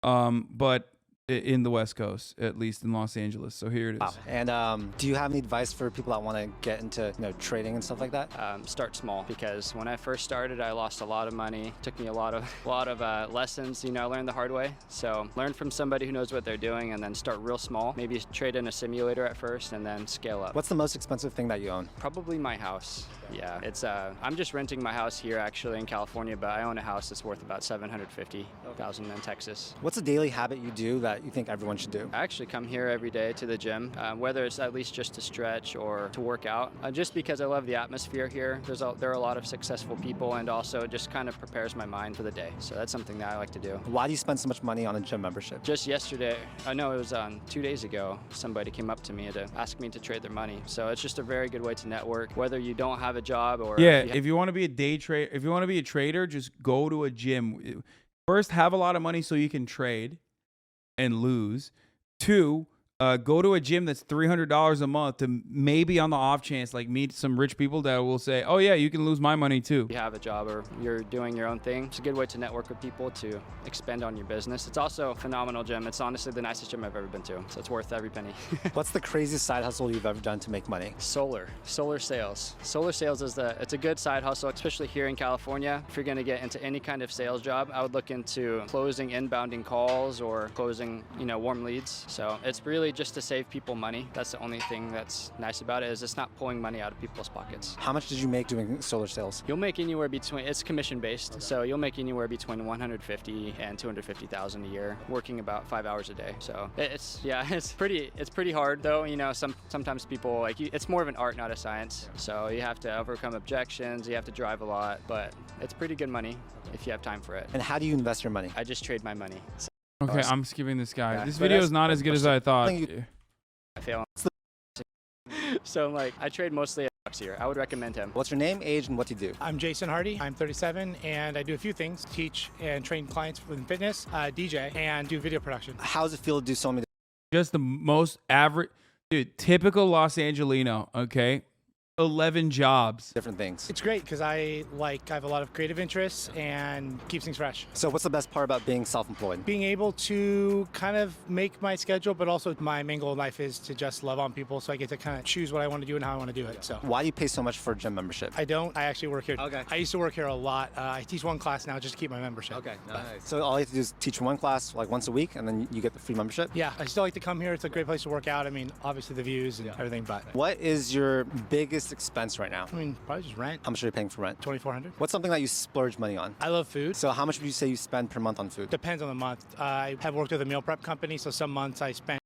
but in the West Coast, at least in Los Angeles. So here it is. Wow. And do you have any advice for people that want to get into trading and stuff like that? Start small, because when I first started, I lost a lot of money. Took me a lot of lessons. I learned the hard way. So learn from somebody who knows what they're doing, and then start real small. Maybe trade in a simulator at first, and then scale up. What's the most expensive thing that you own? Probably my house. Yeah, it's I'm just renting my house here actually in California, but I own a house that's worth about $750,000 in Texas. What's a daily habit you do that you think everyone should do? I actually come here every day to the gym, whether it's at least just to stretch or to work out. Just because I love the atmosphere here. There are a lot of successful people, and also it just kind of prepares my mind for the day. So that's something that I like to do. Why do you spend so much money on a gym membership? Just yesterday, I know it was 2 days ago, somebody came up to me to ask me to trade their money. So it's just a very good way to network, whether you don't have a job or... Yeah, if you want to be a day trader, if you want to be a trader, just go to a gym. First, have a lot of money so you can trade and lose. 2, go to a gym that's $300 a month to maybe on the off chance like meet some rich people that will say, oh yeah, you can lose my money too. You have a job or you're doing your own thing. It's a good way to network with people, to expand on your business. It's also a phenomenal gym. It's honestly the nicest gym I've ever been to, so it's worth every penny. What's the craziest side hustle you've ever done to make money? Solar sales. Solar sales it's a good side hustle, especially here in California. If you're going to get into any kind of sales job, I would look into closing inbounding calls or closing, warm leads. So it's really just to save people money. That's the only thing that's nice about it, is it's not pulling money out of people's pockets. How much did you make doing solar sales? You'll make anywhere between, it's commission based, so you'll make anywhere between $150,000 and $250,000 a year, working about 5 hours a day. So it's pretty hard though. Sometimes people it's more of an art, not a science. So you have to overcome objections, you have to drive a lot, but it's pretty good money if you have time for it. And how do you invest your money? I just trade my money. So Okay, I'm skipping this guy. This video is not as good as I thought. I fail. So I trade mostly at bucks here. I would recommend him. What's your name, age, and what do you do? I'm Jason Hardy. I'm 37, and I do a few things: teach and train clients in fitness, DJ, and do video production. How does it feel to do so many? Just the most average, dude. Typical Los Angelino. Okay. 11 jobs. Different things. It's great because I have a lot of creative interests and keeps things fresh. So what's the best part about being self-employed? Being able to kind of make my schedule, but also my main goal in life is to just love on people, so I get to kind of choose what I want to do and how I want to do it. So why do you pay so much for a gym membership? I don't. I actually work here. Okay. I used to work here a lot. I teach one class now just to keep my membership. Okay, nice. So all you have to do is teach one class once a week, and then you get the free membership? Yeah, I still like to come here. It's a great place to work out. I mean, obviously the views and everything, but... What is your biggest expense right now? I mean, probably just rent. How much are you paying for rent? $2,400. What's something that you splurge money on? I love food. So how much would you say you spend per month on food? Depends on the month. I have worked with a meal prep company, so some months I spend...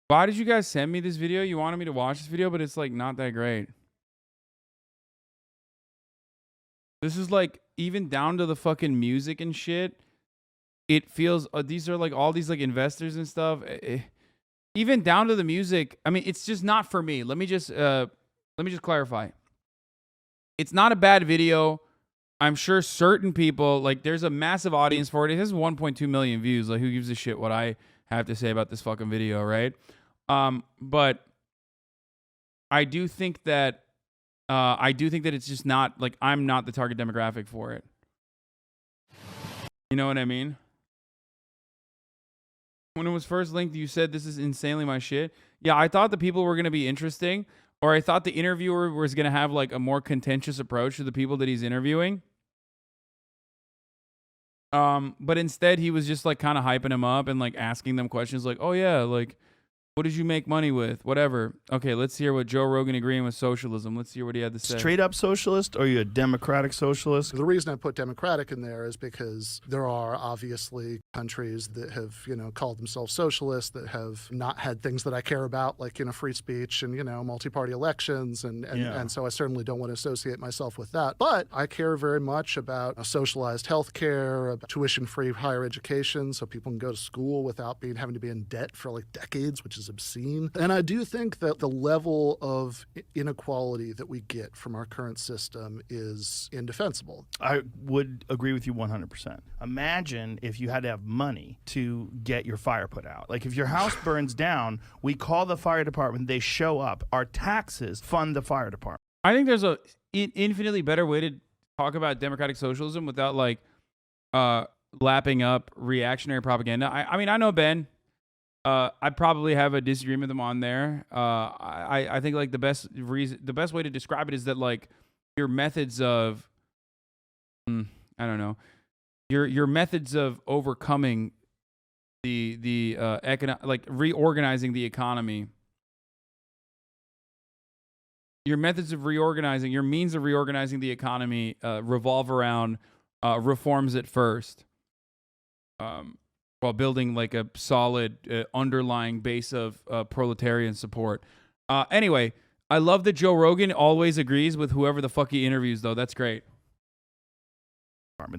Why did you guys send me this video? You wanted me to watch this video, but it's not that great. This is even down to the fucking music and shit. It feels, these are all these investors and stuff. even down to the music. I mean, it's just not for me. Let me just clarify. It's not a bad video. I'm sure certain people, like, there's a massive audience for it. It has 1.2 million views. Like, who gives a shit what I have to say about this fucking video, right? But I do think that it's just not, like, I'm not the target demographic for it. You know what I mean? When it was first linked, you said this is insanely my shit. Yeah, I thought the people were going to be interesting, or I thought the interviewer was going to have, like, a more contentious approach to the people that he's interviewing. But instead he was just, like, kind of hyping them up and, like, asking them questions like, oh yeah, like, what did you make money with? Whatever. Okay, let's hear what Joe Rogan agreeing with socialism. Let's hear what he had to say. Straight up socialist, or are you a democratic socialist? The reason I put democratic in there is because there are obviously countries that have, called themselves socialists, that have not had things that I care about, like, free speech and, multi-party elections. And so I certainly don't want to associate myself with that. But I care very much about socialized healthcare, about tuition-free higher education, so people can go to school without having to be in debt for, like, decades, which is obscene. And I do think that the level of inequality that we get from our current system is indefensible. I would agree with you 100%. Imagine if you had to have money to get your fire put out. Like, if your house burns down, we call the fire department, they show up. Our taxes fund the fire department. I think there's a infinitely better way to talk about democratic socialism without, like, lapping up reactionary propaganda. I mean, I know Ben. I probably have a disagreement with him on there. I think, like, the best way to describe it is that, like, your methods of, I don't know, your methods of overcoming the like reorganizing the economy. Your methods of reorganizing, your means of reorganizing the economy revolve around reforms at first. While building, like, a solid underlying base of proletarian support. Anyway, I love that Joe Rogan always agrees with whoever the fuck he interviews, though. That's great.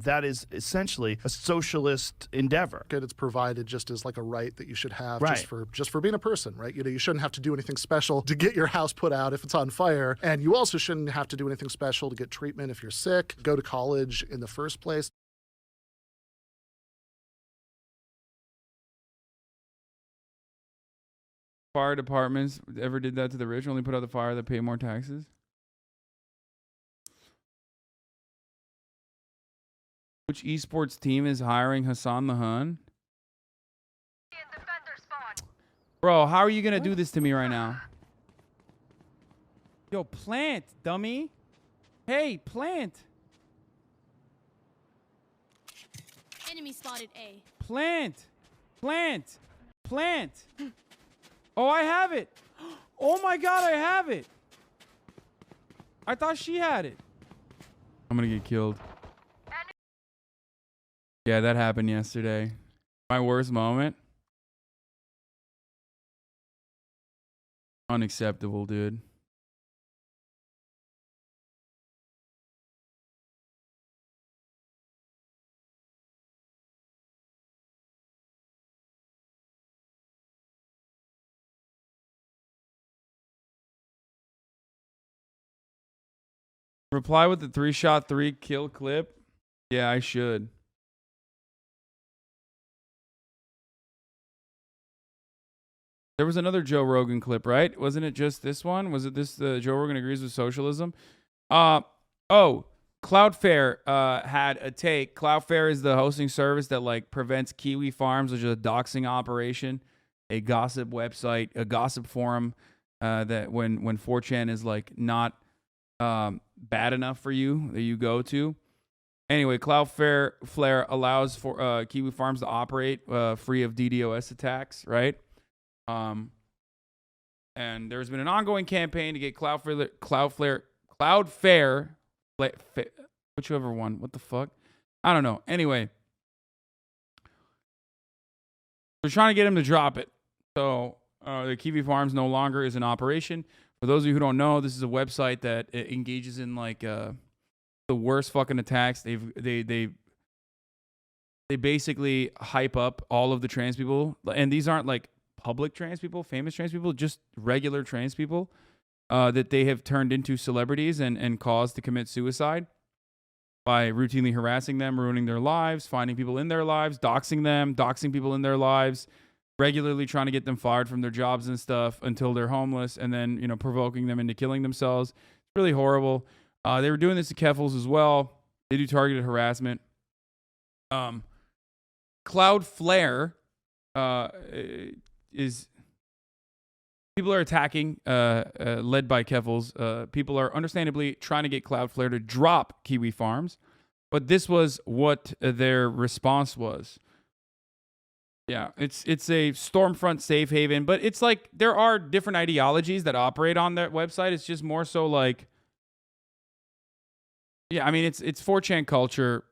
That is essentially a socialist endeavor. It's provided just as, like, a right that you should have, right, just for being a person, right? You shouldn't have to do anything special to get your house put out if it's on fire, and you also shouldn't have to do anything special to get treatment if you're sick, go to college in the first place. Fire departments ever did that to the rich? Only put out the fire that pay more taxes? Which esports team is hiring Hasan the Hun? Bro, how are you going to do this to me right now? Yo, plant, dummy. Hey, plant. Enemy spotted A. Plant. Plant. Plant. Oh, I have it. Oh my God, I have it. I thought she had it. I'm going to get killed. Yeah, that happened yesterday. My worst moment. Unacceptable, dude. Reply with the 3-shot 3-kill clip. Yeah, I should. There was another Joe Rogan clip, right? Wasn't it just this one? Was it this Joe Rogan agrees with socialism? Oh, Cloudflare had a take. Cloudflare is the hosting service that, like, prevents Kiwi Farms, which is a doxing operation, a gossip website, a gossip forum that when 4chan is, like, not bad enough for you that you go to. Anyway, Cloudflare allows for Kiwi Farms to operate free of DDoS attacks, right? And there's been an ongoing campaign to get Cloudflare, whichever one. What the fuck? I don't know. Anyway, they're trying to get him to drop it. So the Kiwi Farms no longer is in operation. For those of you who don't know, this is a website that engages in, like, the worst fucking attacks. They basically hype up all of the trans people, and these aren't, like, public trans people, famous trans people, just regular trans people, that they have turned into celebrities and caused to commit suicide by routinely harassing them, ruining their lives, finding people in their lives, doxing them, doxing people in their lives, regularly trying to get them fired from their jobs and stuff until they're homeless, and then, you know, provoking them into killing themselves. It's really horrible. They were doing this to Keffals as well. They do targeted harassment. Cloudflare is... People are attacking, led by Keffals. People are understandably trying to get Cloudflare to drop Kiwi Farms, but this was what their response was. Yeah, it's a Stormfront safe haven, but it's like there are different ideologies that operate on that website. It's just more so like, yeah, I mean it's 4chan culture,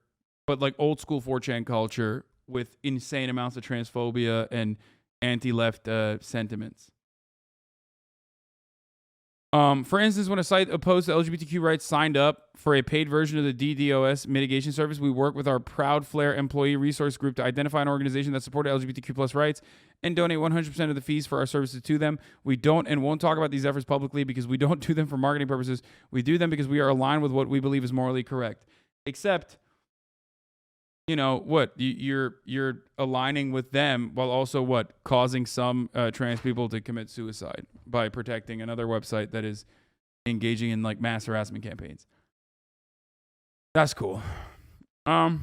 but like old school 4chan culture with insane amounts of transphobia and anti-left sentiments. For instance, when a site opposed to LGBTQ rights signed up for a paid version of the DDoS mitigation service, we work with our Proudflare employee resource group to identify an organization that supported LGBTQ plus rights and donate 100% of the fees for our services to them. We don't and won't talk about these efforts publicly because we don't do them for marketing purposes. We do them because we are aligned with what we believe is morally correct. Except, you know what? You're aligning with them while also what? Causing some trans people to commit suicide by protecting another website that is engaging in like mass harassment campaigns. That's cool. The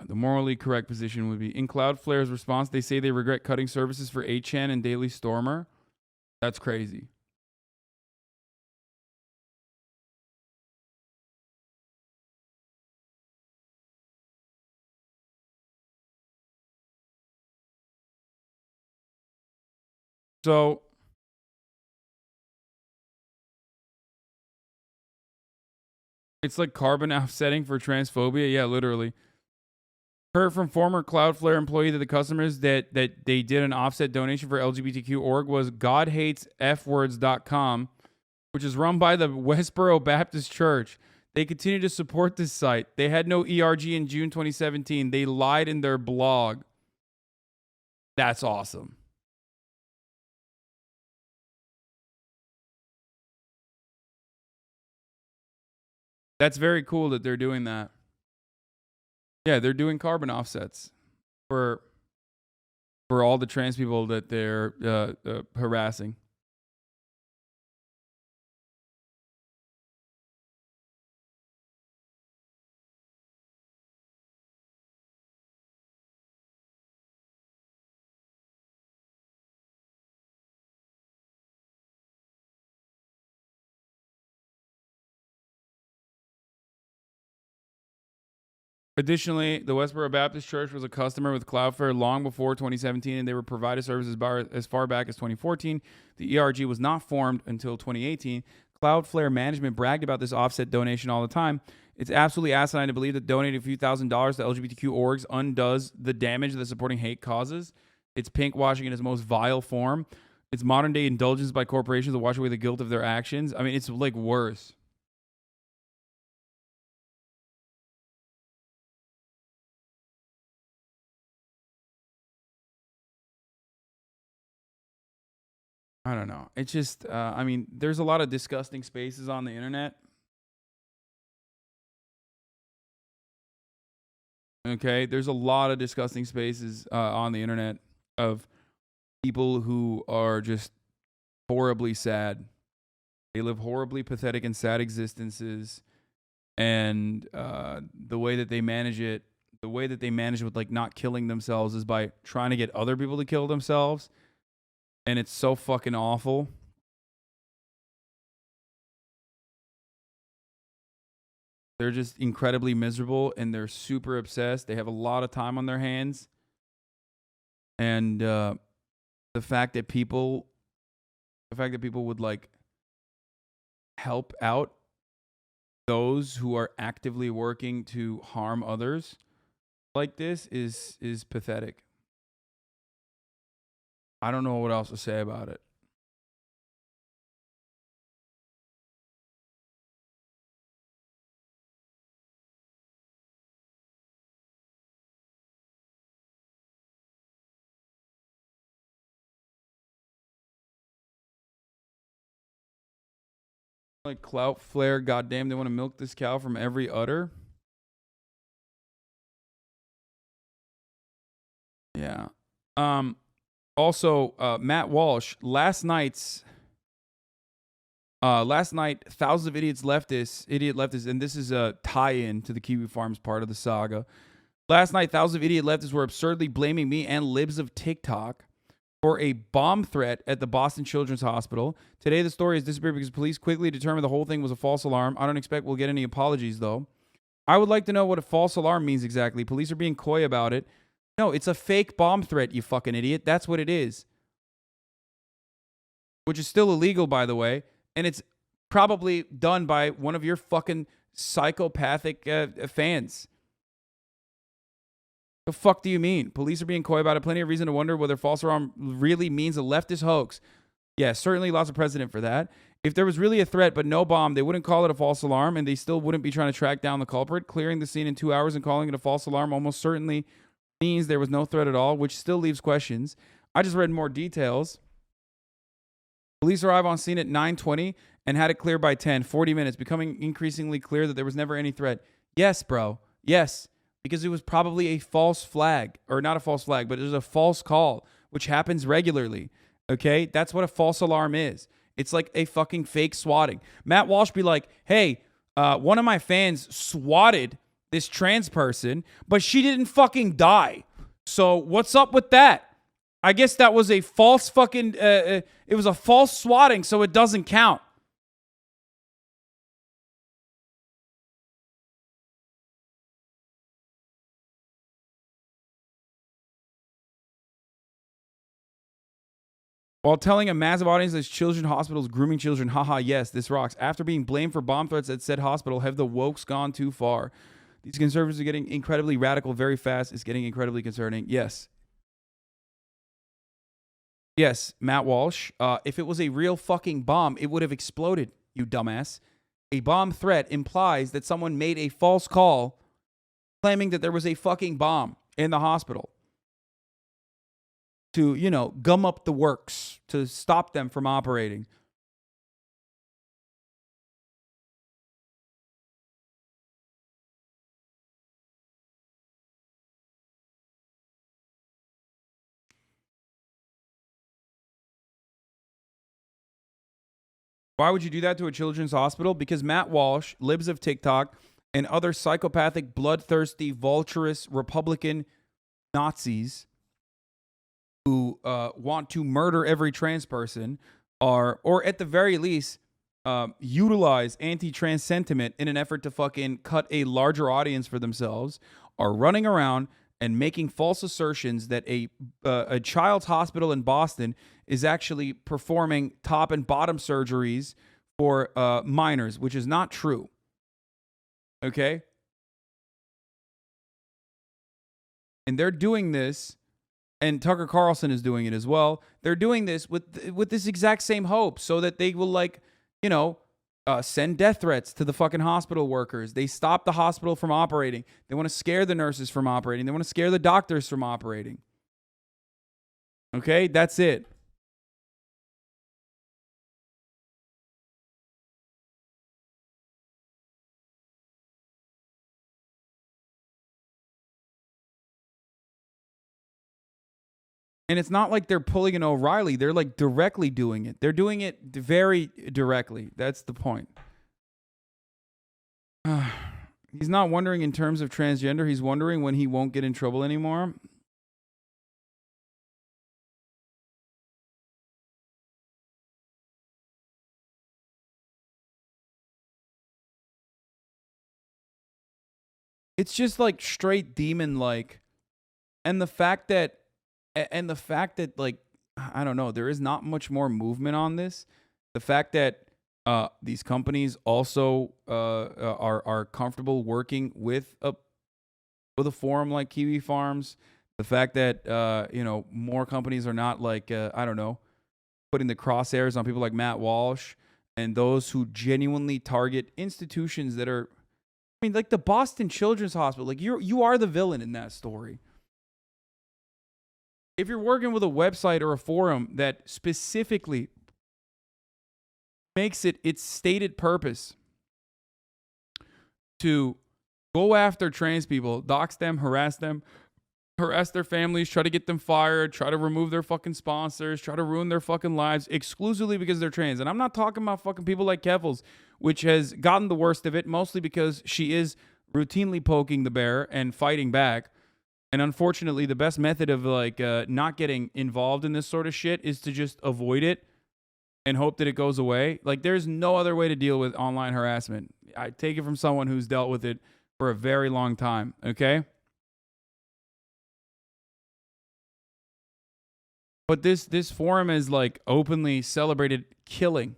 morally correct position would be in Cloudflare's response. They say they regret cutting services for 8chan and Daily Stormer. That's crazy. So it's like carbon offsetting for transphobia. Yeah, literally. Heard from former Cloudflare employee that the customers that they did an offset donation for LGBTQ org was godhatesfwords.com, which is run by the Westboro Baptist Church. They continue to support this site. They had no ERG in June 2017. They lied in their blog. That's awesome. That's very cool that they're doing that. Yeah, they're doing carbon offsets for all the trans people that they're harassing. Additionally, the Westboro Baptist Church was a customer with Cloudflare long before 2017, and they were provided services as far back as 2014. The ERG was not formed until 2018. Cloudflare management bragged about this offset donation all the time. It's absolutely asinine to believe that donating a few $1,000s to LGBTQ orgs undoes the damage that supporting hate causes. It's pinkwashing in its most vile form. It's modern-day indulgence by corporations to wash away the guilt of their actions. I mean, it's like worse. I don't know. It's just, I mean, there's a lot of disgusting spaces on the internet. Okay, there's a lot of disgusting spaces on the internet of people who are just horribly sad. They live horribly pathetic and sad existences. And the way that they manage it, with like not killing themselves is by trying to get other people to kill themselves. And it's so fucking awful. They're just incredibly miserable and they're super obsessed. They have a lot of time on their hands. And the fact that people would like help out those who are actively working to harm others like this is pathetic. I don't know what else to say about it. Like clout flare, goddamn, they want to milk this cow from every udder. Yeah. Also, Matt Walsh, last night, thousands of idiot leftists, and this is a tie-in to the Kiwi Farms part of the saga. Last night, thousands of idiot leftists were absurdly blaming me and libs of TikTok for a bomb threat at the Boston Children's Hospital. Today, the story has disappeared because police quickly determined the whole thing was a false alarm. I don't expect we'll get any apologies, though. I would like to know what a false alarm means exactly. Police are being coy about it. No, it's a fake bomb threat, you fucking idiot. That's what it is. Which is still illegal, by the way. And it's probably done by one of your fucking psychopathic fans. The fuck do you mean? Police are being coy about it. Plenty of reason to wonder whether false alarm really means a leftist hoax. Yeah, certainly lots of precedent for that. If there was really a threat but no bomb, they wouldn't call it a false alarm, and they still wouldn't be trying to track down the culprit. Clearing the scene in 2 hours and calling it a false alarm almost certainly means there was no threat at all, which still leaves questions. I just read more details. Police arrive on scene at 9:20 and had it clear by 10, 40 minutes, becoming increasingly clear that there was never any threat. Yes, bro. Yes. Because it was probably a false flag, or not a false flag, but it was a false call, which happens regularly. Okay? That's what a false alarm is. It's like a fucking fake swatting. Matt Walsh be like, hey, one of my fans swatted this trans person, but she didn't fucking die. So what's up with that? I guess that was a false fucking, it was a false swatting, so it doesn't count. While telling a massive audience that children's hospitals grooming children, haha, yes, this rocks. After being blamed for bomb threats at said hospital, have the wokes gone too far? These conservatives are getting incredibly radical very fast. It's getting incredibly concerning. Yes. Yes, Matt Walsh. If it was a real fucking bomb, it would have exploded, you dumbass. A bomb threat implies that someone made a false call claiming that there was a fucking bomb in the hospital to, you know, gum up the works, to stop them from operating. Why would you do that to a children's hospital? Because Matt Walsh, libs of TikTok, and other psychopathic, bloodthirsty, vulturous, Republican Nazis who want to murder every trans person are, or at the very least, utilize anti-trans sentiment in an effort to fucking cut a larger audience for themselves, are running around and making false assertions that a child's hospital in Boston is actually performing top and bottom surgeries for minors, which is not true. Okay? And they're doing this, and Tucker Carlson is doing it as well. They're doing this with this exact same hope so that they will, like, you know, send death threats to the fucking hospital workers. They stop the hospital from operating. They want to scare the nurses from operating. They want to scare the doctors from operating. Okay? That's it. And it's not like they're pulling an O'Reilly. They're like directly doing it. They're doing it very directly. That's the point. He's not wondering in terms of transgender. He's wondering when he won't get in trouble anymore. It's just like straight demon-like. And the fact that like, I don't know, there is not much more movement on this. The fact that these companies also are comfortable working with a forum like Kiwi Farms. The fact that you know, more companies are not like I don't know, putting the crosshairs on people like Matt Walsh and those who genuinely target institutions that are, I mean, like the Boston Children's Hospital. Like you are the villain in that story. If you're working with a website or a forum that specifically makes it its stated purpose to go after trans people, dox them, harass their families, try to get them fired, try to remove their fucking sponsors, try to ruin their fucking lives exclusively because they're trans. And I'm not talking about fucking people like Keffels, which has gotten the worst of it, mostly because she is routinely poking the bear and fighting back. And unfortunately, the best method of like not getting involved in this sort of shit is to just avoid it and hope that it goes away. Like, there's no other way to deal with online harassment. I take it from someone who's dealt with it for a very long time, okay? But this forum has like openly celebrated killing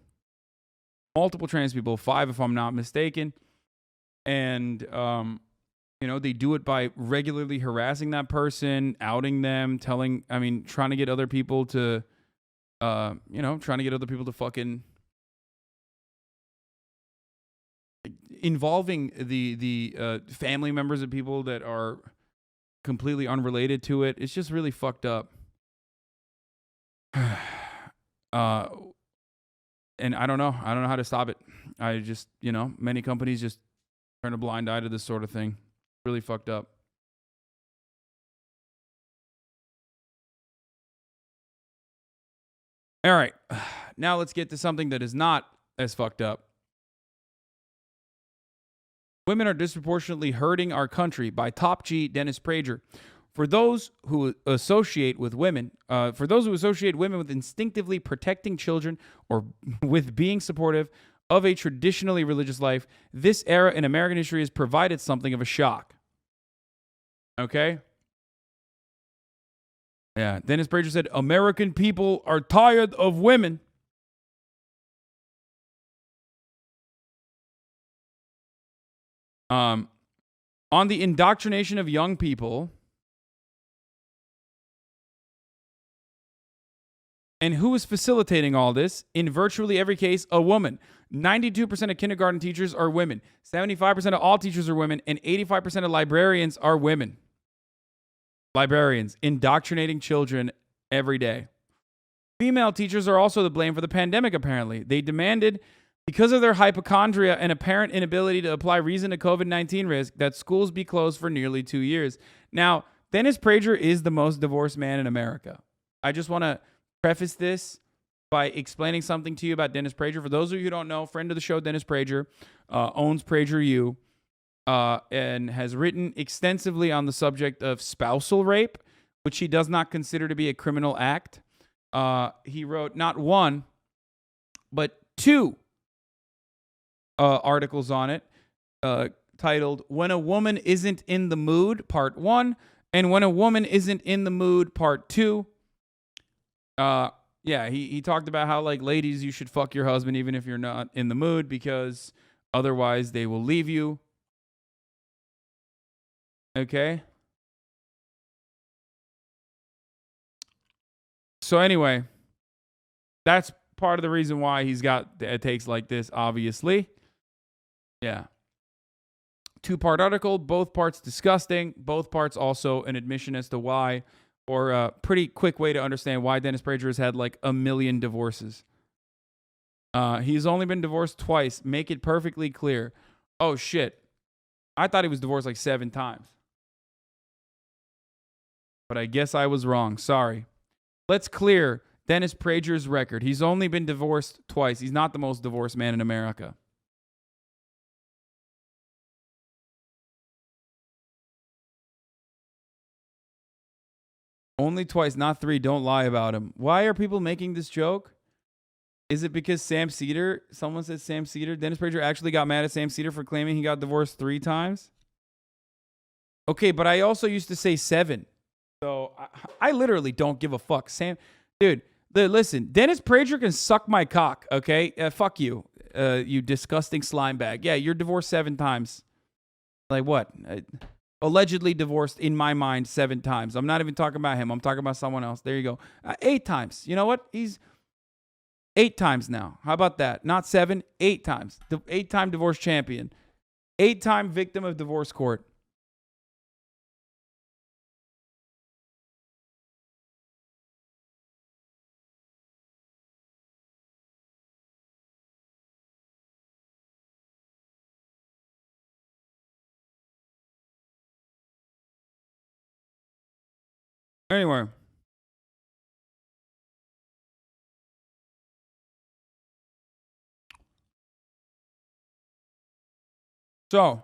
multiple trans people, 5 if I'm not mistaken. And you know, they do it by regularly harassing that person, outing them, trying to get other people to fucking involving the family members of people that are completely unrelated to it. It's just really fucked up. And I don't know how to stop it. I just, many companies just turn a blind eye to this sort of thing. Really fucked up. All right. Now let's get to something that is not as fucked up. Women are disproportionately hurting our country by Top G Dennis Prager. For those who associate women with instinctively protecting children or with being supportive of a traditionally religious life, this era in American history has provided something of a shock. Okay? Yeah, Dennis Prager said, American people are tired of women. On the indoctrination of young people. And who is facilitating all this? In virtually every case, a woman. 92% of kindergarten teachers are women. 75% of all teachers are women. And 85% of librarians are women. Librarians indoctrinating children every day. Female teachers are also to blame for the pandemic, apparently. They demanded, because of their hypochondria and apparent inability to apply reason to COVID-19 risk, that schools be closed for nearly 2 years. Now, Dennis Prager is the most divorced man in America. I just want to preface this by explaining something to you about Dennis Prager. For those of you who don't know, friend of the show, Dennis Prager, owns PragerU, and has written extensively on the subject of spousal rape, which he does not consider to be a criminal act. He wrote not one, but 2 articles on it, titled When a Woman Isn't in the Mood, Part 1, and When a Woman Isn't in the Mood, Part 2. Yeah, he talked about how, like, ladies, you should fuck your husband even if you're not in the mood, because otherwise they will leave you. Okay? So anyway, that's part of the reason why he's got takes like this, obviously. Yeah. 2-part article, both parts disgusting, both parts also an admission as to why, or a pretty quick way to understand why Dennis Prager has had like 1 million divorces. He's only been divorced twice. Make it perfectly clear. Oh, shit. I thought he was divorced like 7 times. But I guess I was wrong. Sorry. Let's clear Dennis Prager's record. He's only been divorced twice. He's not the most divorced man in America. Only twice, not 3. Don't lie about him. Why are people making this joke? Is it because Sam Cedar, someone said Sam Cedar, Dennis Prager actually got mad at Sam Cedar for claiming he got divorced 3 times? Okay, but I also used to say 7. So I literally don't give a fuck. Dude, listen, Dennis Prager can suck my cock, okay? Fuck you, you disgusting slime bag. Yeah, you're divorced 7 times. Like what? Allegedly divorced, in my mind, 7 times. I'm not even talking about him. I'm talking about someone else. There you go. 8 times. You know what? He's 8 times now. How about that? Not 7, 8 times. The 8-time divorce champion. 8-time victim of divorce court. Anyway. So,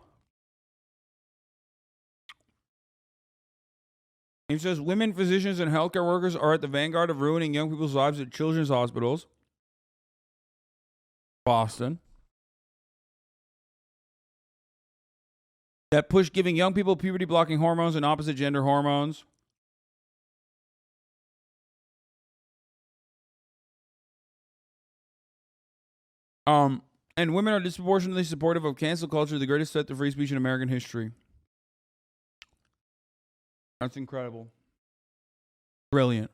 he says women physicians and healthcare workers are at the vanguard of ruining young people's lives at children's hospitals. Boston. That push giving young people puberty blocking hormones and opposite gender hormones. And women are disproportionately supportive of cancel culture, the greatest threat to free speech in American history. That's incredible. Brilliant.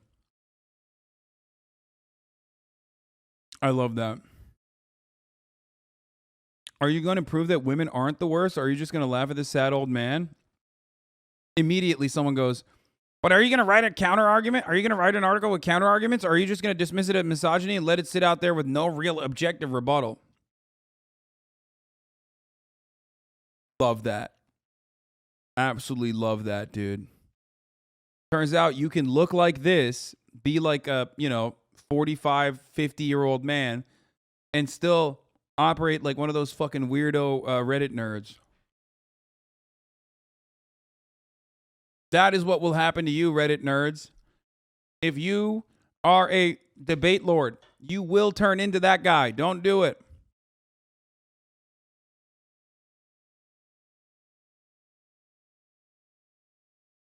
I love that. Are you going to prove that women aren't the worst? Or are you just going to laugh at this sad old man? Immediately someone goes, but are you going to write a counter argument? Are you going to write an article with counter arguments? Or are you just going to dismiss it as misogyny and let it sit out there with no real objective rebuttal? Love that. Absolutely love that, dude. Turns out you can look like this, be like a, 45, 50-year-old man, and still operate like one of those fucking weirdo Reddit nerds. That is what will happen to you, Reddit nerds. If you are a debate lord, you will turn into that guy. Don't do it.